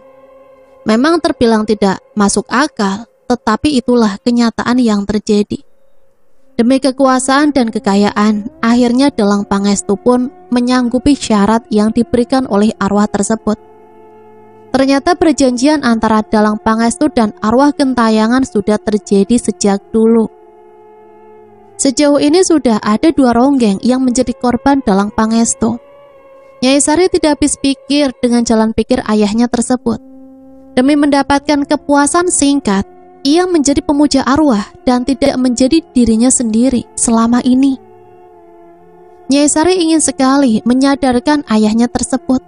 Memang terbilang tidak masuk akal, tetapi itulah kenyataan yang terjadi. Demi kekuasaan dan kekayaan, akhirnya Dalang Pangestu pun menyanggupi syarat yang diberikan oleh arwah tersebut. Ternyata perjanjian antara Dalang Pangestu dan arwah Gentayangan sudah terjadi sejak dulu. Sejauh ini sudah ada 2 ronggeng yang menjadi korban Dalang Pangestu. Nyai Sari tidak habis pikir dengan jalan pikir ayahnya tersebut. Demi mendapatkan kepuasan singkat, ia menjadi pemuja arwah dan tidak menjadi dirinya sendiri selama ini. Nyai Sari ingin sekali menyadarkan ayahnya tersebut,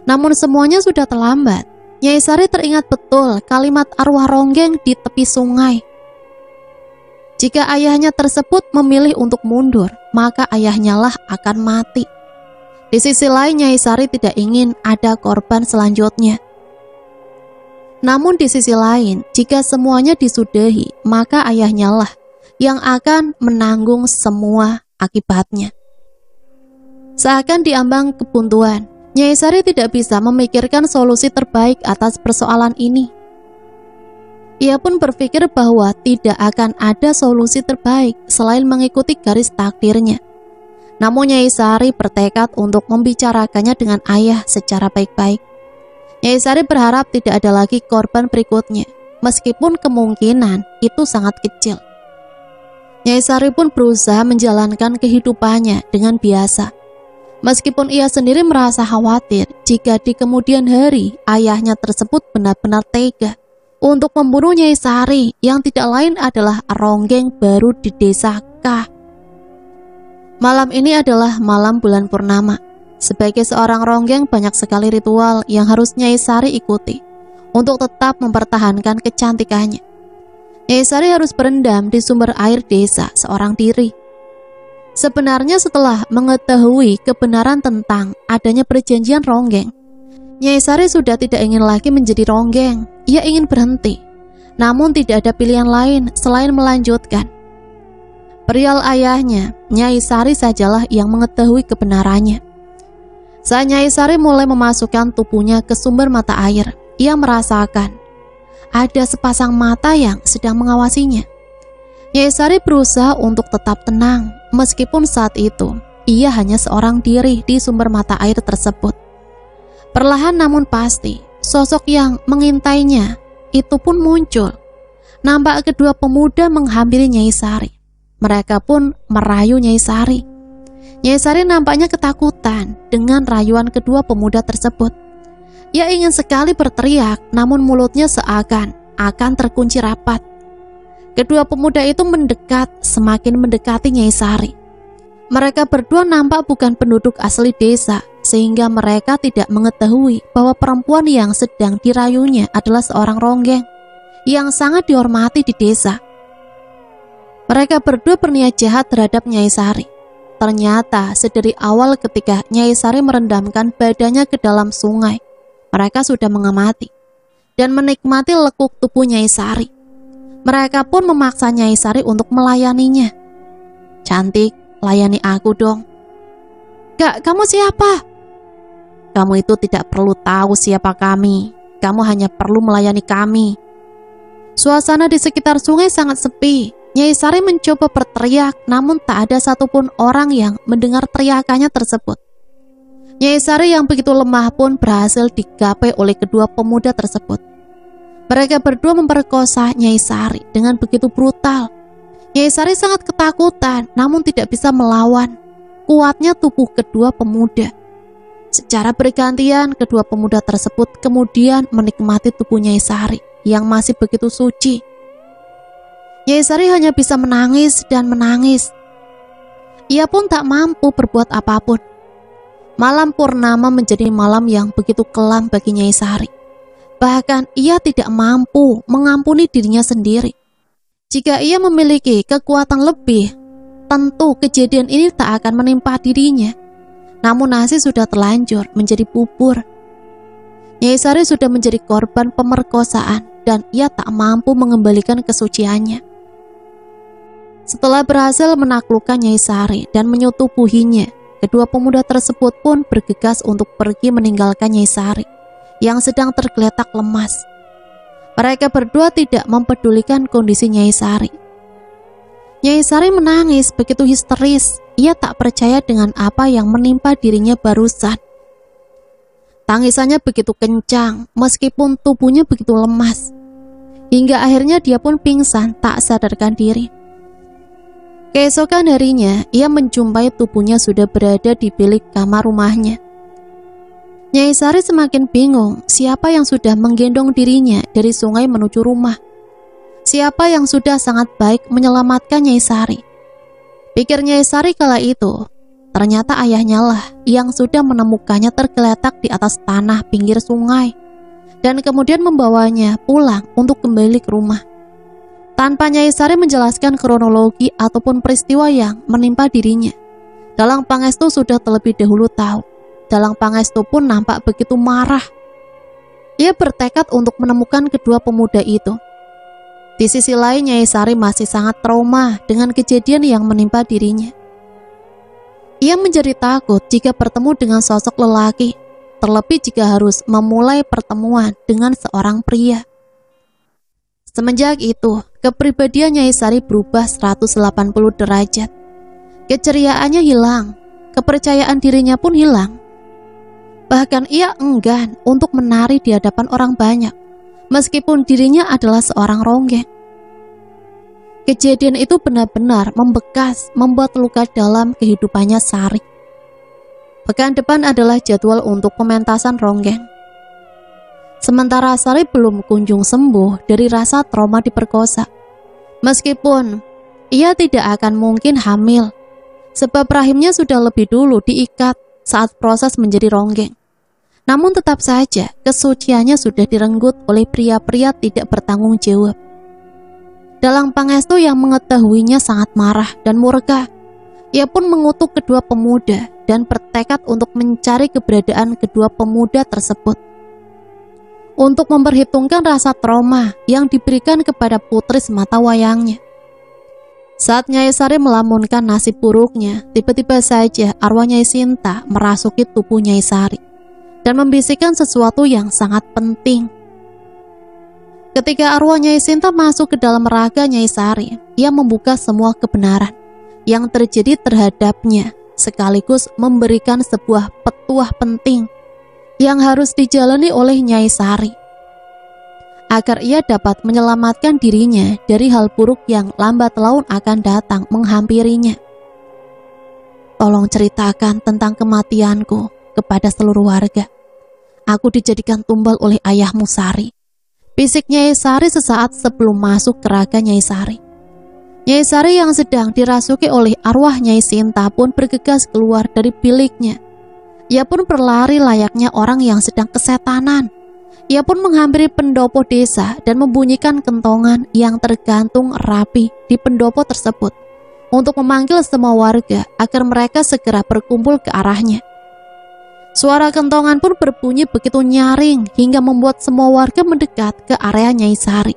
namun semuanya sudah terlambat. Nyai Sari teringat betul kalimat arwah ronggeng di tepi sungai. Jika ayahnya tersebut memilih untuk mundur, maka ayahnya lah akan mati. Di sisi lain, Nyai Sari tidak ingin ada korban selanjutnya. Namun di sisi lain, jika semuanya disudahi, maka ayahnya lah yang akan menanggung semua akibatnya. Seakan diambang kebuntuan, Nyai Sari tidak bisa memikirkan solusi terbaik atas persoalan ini. Ia pun berpikir bahwa tidak akan ada solusi terbaik selain mengikuti garis takdirnya. Namun Nyai Sari bertekad untuk membicarakannya dengan ayah secara baik-baik. Nyai Sari berharap tidak ada lagi korban berikutnya, meskipun kemungkinan itu sangat kecil. Nyai Sari pun berusaha menjalankan kehidupannya dengan biasa. Meskipun ia sendiri merasa khawatir jika di kemudian hari ayahnya tersebut benar-benar tega untuk membunuh Nyai Sari yang tidak lain adalah ronggeng baru di desa K. Malam ini adalah malam bulan purnama. Sebagai seorang ronggeng, banyak sekali ritual yang harus Nyai Sari ikuti untuk tetap mempertahankan kecantikannya. Nyai Sari harus berendam di sumber air desa seorang diri. Sebenarnya setelah mengetahui kebenaran tentang adanya perjanjian ronggeng, Nyai Sari sudah tidak ingin lagi menjadi ronggeng. Ia ingin berhenti, namun tidak ada pilihan lain selain melanjutkan. Perihal ayahnya, Nyai Sari sajalah yang mengetahui kebenarannya. Saat Nyai Sari mulai memasukkan tubuhnya ke sumber mata air, ia merasakan ada sepasang mata yang sedang mengawasinya. Nyai Sari berusaha untuk tetap tenang, meskipun saat itu ia hanya seorang diri di sumber mata air tersebut. Perlahan namun pasti, sosok yang mengintainya itu pun muncul. Nampak kedua pemuda menghampiri Nyai Sari. Mereka pun merayu Nyai Sari. Nyai Sari nampaknya ketakutan dengan rayuan kedua pemuda tersebut. Ia ingin sekali berteriak, namun mulutnya seakan akan terkunci rapat. Kedua pemuda itu mendekat, semakin mendekati Nyai Sari. Mereka berdua nampak bukan penduduk asli desa, sehingga mereka tidak mengetahui bahwa perempuan yang sedang dirayunya adalah seorang ronggeng yang sangat dihormati di desa. Mereka berdua berniat jahat terhadap Nyai Sari. Ternyata sedari awal ketika Nyai Sari merendamkan badannya ke dalam sungai, mereka sudah mengamati dan menikmati lekuk tubuh Nyai Sari. Mereka pun memaksa Nyai Sari untuk melayaninya. "Cantik, layani aku dong." "Gak, kamu siapa?" "Kamu itu tidak perlu tahu siapa kami. Kamu hanya perlu melayani kami." Suasana di sekitar sungai sangat sepi. Nyai Sari mencoba berteriak, namun tak ada satupun orang yang mendengar teriakannya tersebut. Nyai Sari yang begitu lemah pun berhasil digapai oleh kedua pemuda tersebut. Mereka berdua memperkosa Nyai Sari dengan begitu brutal. Nyai Sari sangat ketakutan, namun tidak bisa melawan kuatnya tubuh kedua pemuda. Secara bergantian, kedua pemuda tersebut kemudian menikmati tubuh Nyai Sari yang masih begitu suci. Nyai Sari hanya bisa menangis dan menangis. Ia pun tak mampu berbuat apapun. Malam purnama menjadi malam yang begitu kelam bagi Nyai Sari. Bahkan ia tidak mampu mengampuni dirinya sendiri. Jika ia memiliki kekuatan lebih, tentu kejadian ini tak akan menimpa dirinya. Namun nasi sudah terlanjur menjadi bubur. Nyai Sari sudah menjadi korban pemerkosaan dan ia tak mampu mengembalikan kesuciannya. Setelah berhasil menaklukkan Nyai Sari dan menyetubuhinya, kedua pemuda tersebut pun bergegas untuk pergi meninggalkan Nyai Sari yang sedang tergeletak lemas. Mereka berdua tidak mempedulikan kondisi Nyai Sari. Nyai Sari menangis begitu histeris. Ia tak percaya dengan apa yang menimpa dirinya barusan. Tangisannya begitu kencang, meskipun tubuhnya begitu lemas. Hingga akhirnya dia pun pingsan, tak sadarkan diri. Keesokan harinya, ia menjumpai tubuhnya sudah berada di bilik kamar rumahnya. Nyai Sari semakin bingung siapa yang sudah menggendong dirinya dari sungai menuju rumah. Siapa yang sudah sangat baik menyelamatkan Nyai Sari. Pikir Nyai Sari kala itu, ternyata ayahnya lah yang sudah menemukannya tergeletak di atas tanah pinggir sungai dan kemudian membawanya pulang untuk kembali ke rumah. Tanpa Nyai Sari menjelaskan kronologi ataupun peristiwa yang menimpa dirinya, Dalang Pangestu sudah terlebih dahulu tahu. Dalang Pangestu pun nampak begitu marah. Ia bertekad untuk menemukan kedua pemuda itu. Di sisi lain, Nyai Sari masih sangat trauma dengan kejadian yang menimpa dirinya. Ia menjadi takut jika bertemu dengan sosok lelaki, terlebih jika harus memulai pertemuan dengan seorang pria. Semenjak itu, kepribadian Nyai Sari berubah 180 derajat. Keceriaannya hilang, kepercayaan dirinya pun hilang. Bahkan ia enggan untuk menari di hadapan orang banyak, meskipun dirinya adalah seorang ronggeng. Kejadian itu benar-benar membekas, membuat luka dalam kehidupannya Sari. Pekan depan adalah jadwal untuk pementasan ronggeng. Sementara Sari belum kunjung sembuh dari rasa trauma diperkosa. Meskipun ia tidak akan mungkin hamil, sebab rahimnya sudah lebih dulu diikat saat proses menjadi ronggeng. Namun tetap saja kesuciannya sudah direnggut oleh pria-pria tidak bertanggung jawab. Dalang Pangestu yang mengetahuinya sangat marah dan murka. Ia pun mengutuk kedua pemuda dan bertekad untuk mencari keberadaan kedua pemuda tersebut. Untuk memperhitungkan rasa trauma yang diberikan kepada putri semata wayangnya. Saat Nyai Sari melamunkan nasib buruknya, tiba-tiba saja arwah Nyai Sinta merasuki tubuh Nyai Sari dan membisikkan sesuatu yang sangat penting. Ketika arwah Nyai Sinta masuk ke dalam raga Nyai Sari, ia membuka semua kebenaran yang terjadi terhadapnya, sekaligus memberikan sebuah petuah penting yang harus dijalani oleh Nyai Sari, agar ia dapat menyelamatkan dirinya dari hal buruk yang lambat laun akan datang menghampirinya. Tolong ceritakan tentang kematianku kepada seluruh warga. Aku dijadikan tumbal oleh ayahmu Sari, bisik Nyai Sari sesaat sebelum masuk ke raga Nyai Sari. Nyai Sari yang sedang dirasuki oleh arwah Nyai Sinta pun bergegas keluar dari biliknya. Ia pun berlari layaknya orang yang sedang kesetanan. Ia pun menghampiri pendopo desa dan membunyikan kentongan yang tergantung rapi di pendopo tersebut untuk memanggil semua warga agar mereka segera berkumpul ke arahnya. Suara kentongan pun berbunyi begitu nyaring hingga membuat semua warga mendekat ke area Nyai Sari.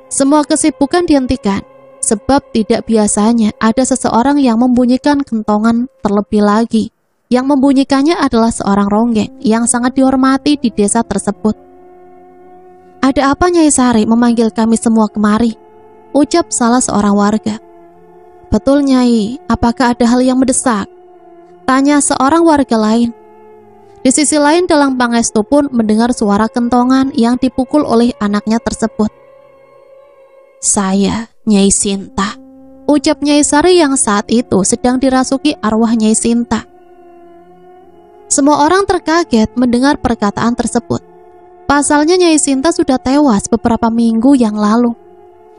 Semua kesibukan dihentikan, sebab tidak biasanya ada seseorang yang membunyikan kentongan terlebih lagi. Yang membunyikannya adalah seorang ronggeng yang sangat dihormati di desa tersebut. "Ada apa Nyai Sari memanggil kami semua kemari?" ucap salah seorang warga. "Betul Nyai, apakah ada hal yang mendesak?" tanya seorang warga lain. Di sisi lain, Dalang Pangestu pun mendengar suara kentongan yang dipukul oleh anaknya tersebut. "Saya, Nyai Sinta," ucap Nyai Sari yang saat itu sedang dirasuki arwah Nyai Sinta. Semua orang terkaget mendengar perkataan tersebut. Pasalnya Nyai Sinta sudah tewas beberapa minggu yang lalu.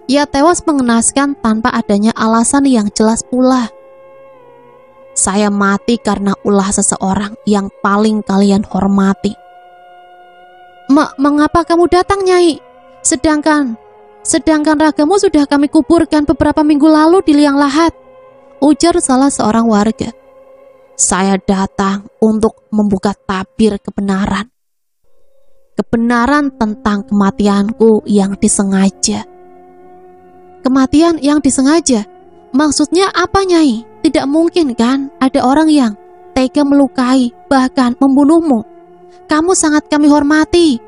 Ia tewas mengenaskan tanpa adanya alasan yang jelas pula. "Saya mati karena ulah seseorang yang paling kalian hormati." Mengapa kamu datang Nyai? Sedangkan ragamu sudah kami kuburkan beberapa minggu lalu di liang lahat, ujar salah seorang warga. "Saya datang untuk membuka tabir kebenaran. Kebenaran tentang kematianku yang disengaja." "Kematian yang disengaja? Maksudnya apa Nyai? Tidak mungkin kan ada orang yang tega melukai, bahkan membunuhmu. Kamu sangat kami hormati.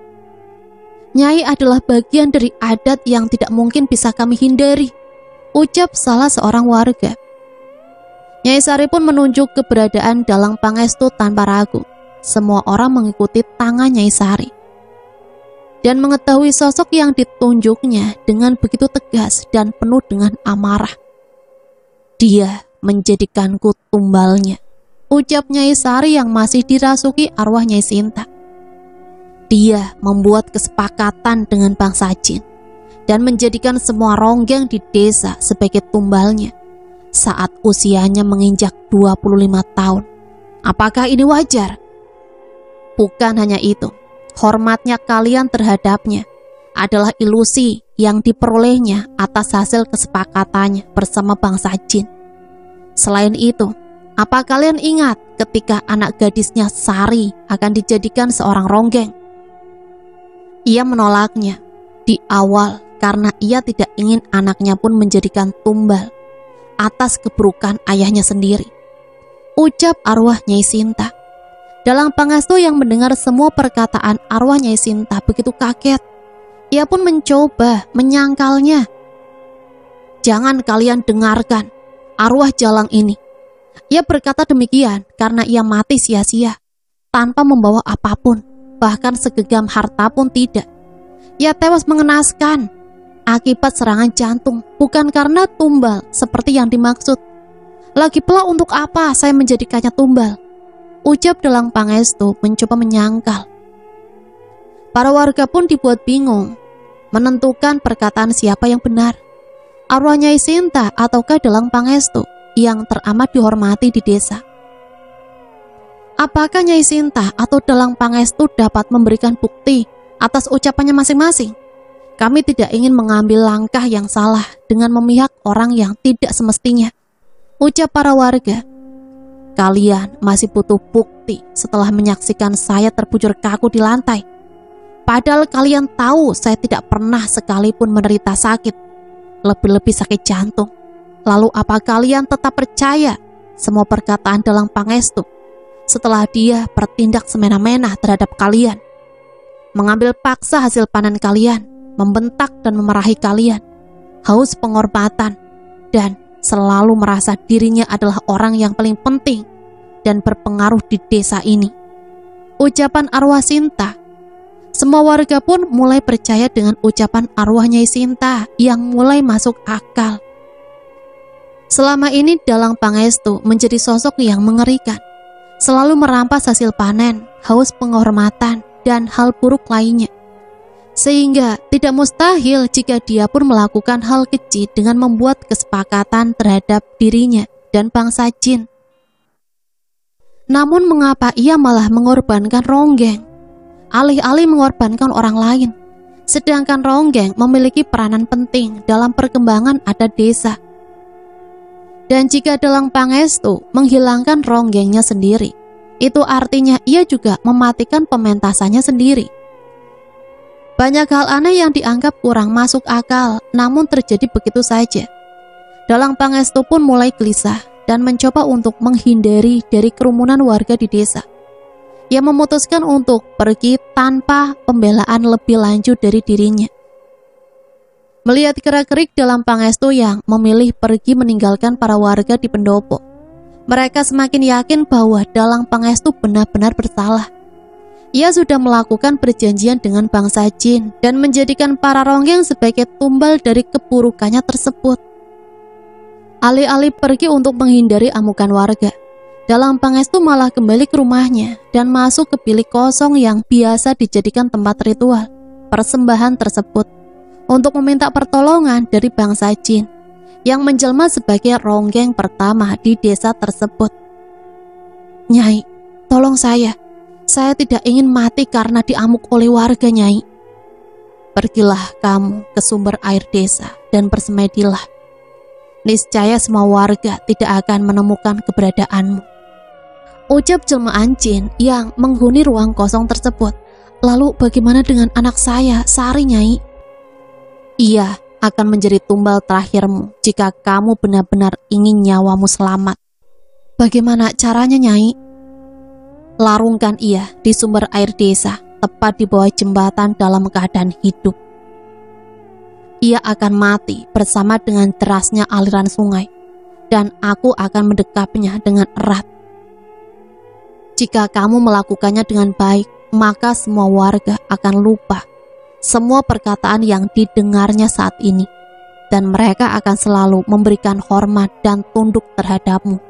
Nyai adalah bagian dari adat yang tidak mungkin bisa kami hindari. ucap salah seorang warga. Nyai Sari pun menunjuk keberadaan Dalang Pangestu tanpa ragu. Semua orang mengikuti tangan Nyai Sari dan mengetahui sosok yang ditunjuknya dengan begitu tegas dan penuh dengan amarah. Dia menjadikanku tumbalnya, ucap Nyai Sari yang masih dirasuki arwah Nyai Sinta. Dia membuat kesepakatan dengan bangsa jin dan menjadikan semua ronggeng di desa sebagai tumbalnya saat usianya menginjak 25 tahun. Apakah ini wajar? Bukan hanya itu, hormatnya kalian terhadapnya adalah ilusi yang diperolehnya atas hasil kesepakatannya bersama bangsa jin. Selain itu, apa kalian ingat ketika anak gadisnya Sari akan dijadikan seorang ronggeng? Ia menolaknya di awal karena ia tidak ingin anaknya pun menjadikan tumbal atas keburukan ayahnya sendiri, ucap arwah Nyai Sinta. Dalang Pangestu yang mendengar semua perkataan arwah Nyai Sinta begitu kaget. Ia pun mencoba menyangkalnya. Jangan kalian dengarkan arwah Jalang ini. Ia berkata demikian karena ia mati sia-sia tanpa membawa apapun, bahkan segenggam harta pun tidak. Ia tewas mengenaskan akibat serangan jantung, bukan karena tumbal seperti yang dimaksud. Lagi pula untuk apa saya menjadikannya tumbal? Ucap Dalang Pangestu mencoba menyangkal. Para warga pun dibuat bingung menentukan perkataan siapa yang benar, arwah Nyai Sinta ataukah Dalang Pangestu yang teramat dihormati di desa. Apakah Nyai Sinta atau Dalang Pangestu dapat memberikan bukti atas ucapannya masing-masing? Kami tidak ingin mengambil langkah yang salah dengan memihak orang yang tidak semestinya, ucap para warga. Kalian masih butuh bukti setelah menyaksikan saya terbujur kaku di lantai. Padahal kalian tahu saya tidak pernah sekalipun menderita sakit, lebih-lebih sakit jantung. Lalu apa kalian tetap percaya semua perkataan Dalang Pangestu setelah dia bertindak semena-mena terhadap kalian, mengambil paksa hasil panen kalian, membentak dan memarahi kalian, haus penghormatan, dan selalu merasa dirinya adalah orang yang paling penting dan berpengaruh di desa ini, ucapan arwah Sinta. Semua warga pun mulai percaya dengan ucapan arwah Nyai Sinta yang mulai masuk akal. Selama ini Dalang Pangestu menjadi sosok yang mengerikan, selalu merampas hasil panen, haus penghormatan, dan hal buruk lainnya. Sehingga tidak mustahil jika dia pun melakukan hal keji dengan membuat kesepakatan terhadap dirinya dan bangsa jin. Namun mengapa ia malah mengorbankan ronggeng, alih-alih mengorbankan orang lain, sedangkan ronggeng memiliki peranan penting dalam perkembangan adat desa. Dan jika Dalang Pangestu menghilangkan ronggengnya sendiri, itu artinya ia juga mematikan pementasannya sendiri. Banyak hal aneh yang dianggap kurang masuk akal, namun terjadi begitu saja. Dalang Pangestu pun mulai gelisah dan mencoba untuk menghindari dari kerumunan warga di desa. Ia memutuskan untuk pergi tanpa pembelaan lebih lanjut dari dirinya. Melihat gerak-gerik Dalang Pangestu yang memilih pergi meninggalkan para warga di pendopo, mereka semakin yakin bahwa Dalang Pangestu benar-benar bersalah. Ia sudah melakukan perjanjian dengan bangsa jin dan menjadikan para ronggeng sebagai tumbal dari keburukannya tersebut. Alih-alih pergi untuk menghindari amukan warga, Dalang Pangestu malah kembali ke rumahnya dan masuk ke bilik kosong yang biasa dijadikan tempat ritual persembahan tersebut untuk meminta pertolongan dari bangsa jin yang menjelma sebagai ronggeng pertama di desa tersebut. Nyai, tolong saya tidak ingin mati karena diamuk oleh warga, Nyai. Pergilah kamu ke sumber air desa dan bersemedilah. Niscaya semua warga tidak akan menemukan keberadaanmu, ucap jelmaan jin yang menghuni ruang kosong tersebut. Lalu bagaimana dengan anak saya, Sari, Nyai? Ia akan menjadi tumbal terakhirmu jika kamu benar-benar ingin nyawamu selamat. Bagaimana caranya, Nyai? Larungkan ia di sumber air desa, tepat di bawah jembatan dalam keadaan hidup. ia akan mati bersama dengan derasnya aliran sungai, dan aku akan mendekapnya dengan erat. Jika kamu melakukannya dengan baik, maka semua warga akan lupa semua perkataan yang didengarnya saat ini, dan mereka akan selalu memberikan hormat dan tunduk terhadapmu.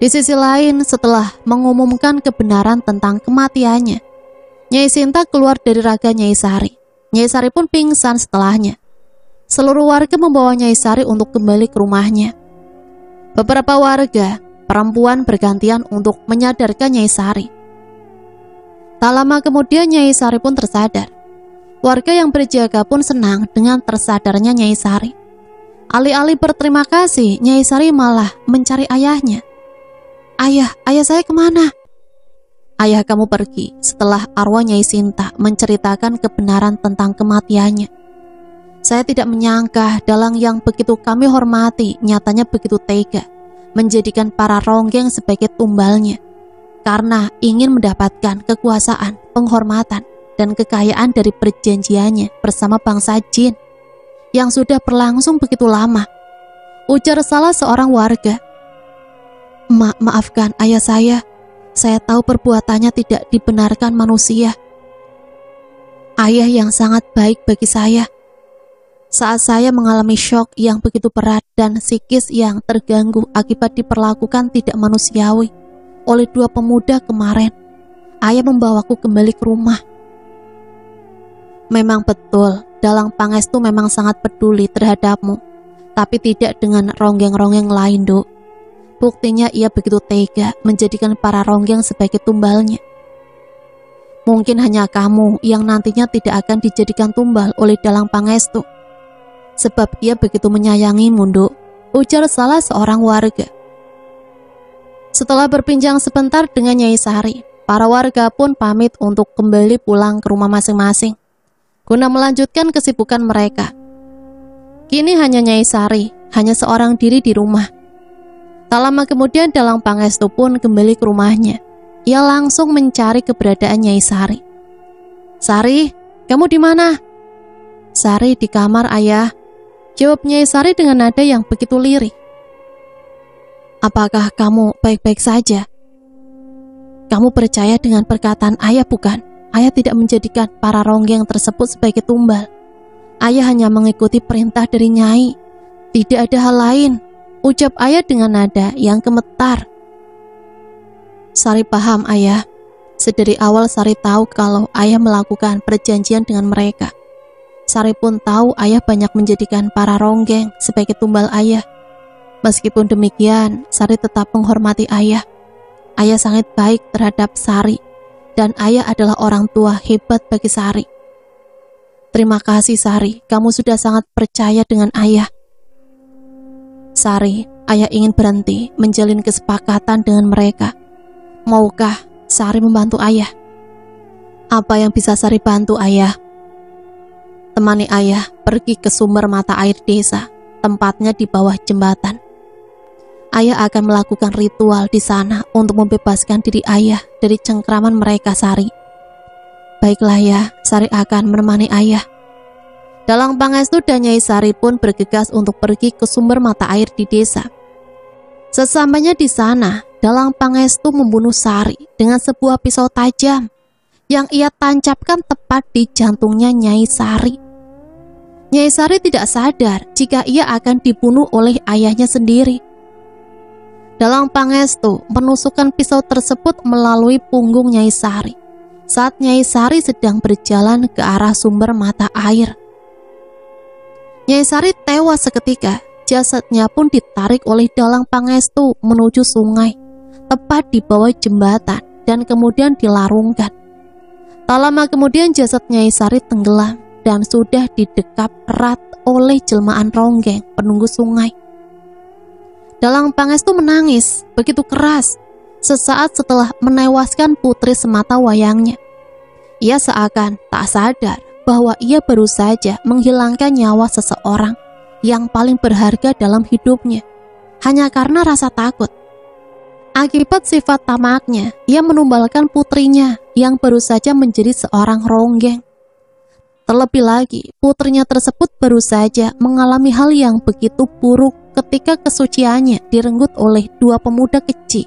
Di sisi lain, setelah mengumumkan kebenaran tentang kematiannya, Nyai Sinta keluar dari raga Nyai Sari. Nyai Sari pun pingsan setelahnya. Seluruh warga membawa Nyai Sari untuk kembali ke rumahnya. Beberapa warga perempuan bergantian untuk menyadarkan Nyai Sari. Tak lama kemudian Nyai Sari pun tersadar. Warga yang berjaga pun senang dengan tersadarnya Nyai Sari. Alih-alih berterima kasih, Nyai Sari malah mencari ayahnya. Ayah saya kemana? Ayah kamu pergi setelah arwah Nyai Sinta menceritakan kebenaran tentang kematiannya. Saya tidak menyangka dalang yang begitu kami hormati nyatanya begitu tega menjadikan para ronggeng sebagai tumbalnya, karena ingin mendapatkan kekuasaan, penghormatan, dan kekayaan dari perjanjiannya bersama bangsa jin yang sudah berlangsung begitu lama. Ujar salah seorang warga. Maafkan ayah saya tahu perbuatannya tidak dibenarkan manusia. Ayah yang sangat baik bagi saya. Saat saya mengalami syok yang begitu berat dan psikis yang terganggu akibat diperlakukan tidak manusiawi oleh dua pemuda kemarin, ayah membawaku kembali ke rumah. Memang betul, Dalang Pangestu memang sangat peduli terhadapmu, tapi tidak dengan ronggeng-ronggeng lain, Duk. Buktinya ia begitu tega menjadikan para ronggeng sebagai tumbalnya. Mungkin hanya kamu yang nantinya tidak akan dijadikan tumbal oleh Dalang Pangestu, sebab ia begitu menyayangimu, Duk, ujar salah seorang warga. Setelah berbincang sebentar dengan Nyai Sari, para warga pun pamit untuk kembali pulang ke rumah masing-masing, guna melanjutkan kesibukan mereka. Kini hanya Nyai Sari, hanya seorang diri di rumah. Tak lama kemudian Dalang Pangestu pun kembali ke rumahnya. Ia langsung mencari keberadaan Nyai Sari. Sari, kamu di mana? Sari di kamar, ayah. Jawab Nyai Sari dengan nada yang begitu lirih. Apakah kamu baik-baik saja? Kamu percaya dengan perkataan ayah bukan? Ayah tidak menjadikan para ronggeng tersebut sebagai tumbal. Ayah hanya mengikuti perintah dari Nyai. Tidak ada hal lain, ucap ayah dengan nada yang gemetar. Sari paham, ayah. Sedari awal Sari tahu kalau ayah melakukan perjanjian dengan mereka. Sari pun tahu ayah banyak menjadikan para ronggeng sebagai tumbal ayah. Meskipun demikian, Sari tetap menghormati ayah. Ayah sangat baik terhadap Sari, dan ayah adalah orang tua hebat bagi Sari. Terima kasih Sari, kamu sudah sangat percaya dengan ayah. Sari, ayah ingin berhenti menjalin kesepakatan dengan mereka. Maukah Sari membantu ayah? Apa yang bisa Sari bantu, ayah? Temani ayah pergi ke sumber mata air desa, tempatnya di bawah jembatan. Ayah akan melakukan ritual di sana untuk membebaskan diri ayah dari cengkraman mereka, Sari. Baiklah ya, Sari akan menemani ayah. Dalang Pangestu dan Nyai Sari pun bergegas untuk pergi ke sumber mata air di desa. Sesampainya di sana, Dalang Pangestu membunuh Sari dengan sebuah pisau tajam yang ia tancapkan tepat di jantungnya Nyai Sari. Nyai Sari tidak sadar jika ia akan dibunuh oleh ayahnya sendiri. Dalang Pangestu menusukkan pisau tersebut melalui punggung Nyai Sari saat Nyai Sari sedang berjalan ke arah sumber mata air. Nyai Sari tewas seketika, jasadnya pun ditarik oleh Dalang Pangestu menuju sungai, tepat di bawah jembatan, dan kemudian dilarungkan. Tak lama kemudian jasad Nyai Sari tenggelam dan sudah didekap erat oleh jelmaan ronggeng penunggu sungai. Dalang Pangestu menangis begitu keras sesaat setelah menewaskan putri semata wayangnya. Ia seakan tak sadar bahwa ia baru saja menghilangkan nyawa seseorang yang paling berharga dalam hidupnya, hanya karena rasa takut. Akibat sifat tamaknya, ia menumbalkan putrinya yang baru saja menjadi seorang ronggeng. Terlebih lagi, putrinya tersebut baru saja mengalami hal yang begitu buruk ketika kesuciannya direnggut oleh dua pemuda kecil.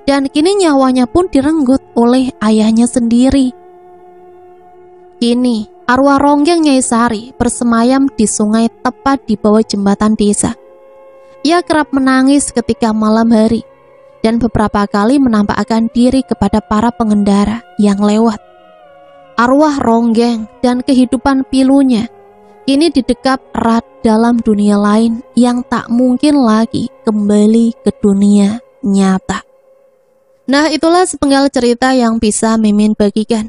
Dan kini nyawanya pun direnggut oleh ayahnya sendiri. Kini, arwah Ronggeng Nyai Sari bersemayam di sungai tepat di bawah jembatan desa. Ia kerap menangis ketika malam hari dan beberapa kali menampakkan diri kepada para pengendara yang lewat. Arwah Ronggeng dan kehidupan pilunya kini didekap erat dalam dunia lain yang tak mungkin lagi kembali ke dunia nyata. Nah, itulah sepenggal cerita yang bisa Mimin bagikan.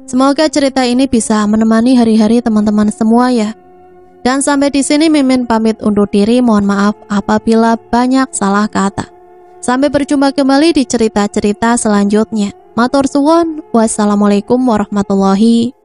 Semoga cerita ini bisa menemani hari-hari teman-teman semua ya. Dan sampai di sini Mimin pamit undur diri. Mohon maaf apabila banyak salah kata. Sampai berjumpa kembali di cerita-cerita selanjutnya. Matur suwun. Wassalamualaikum warahmatullahi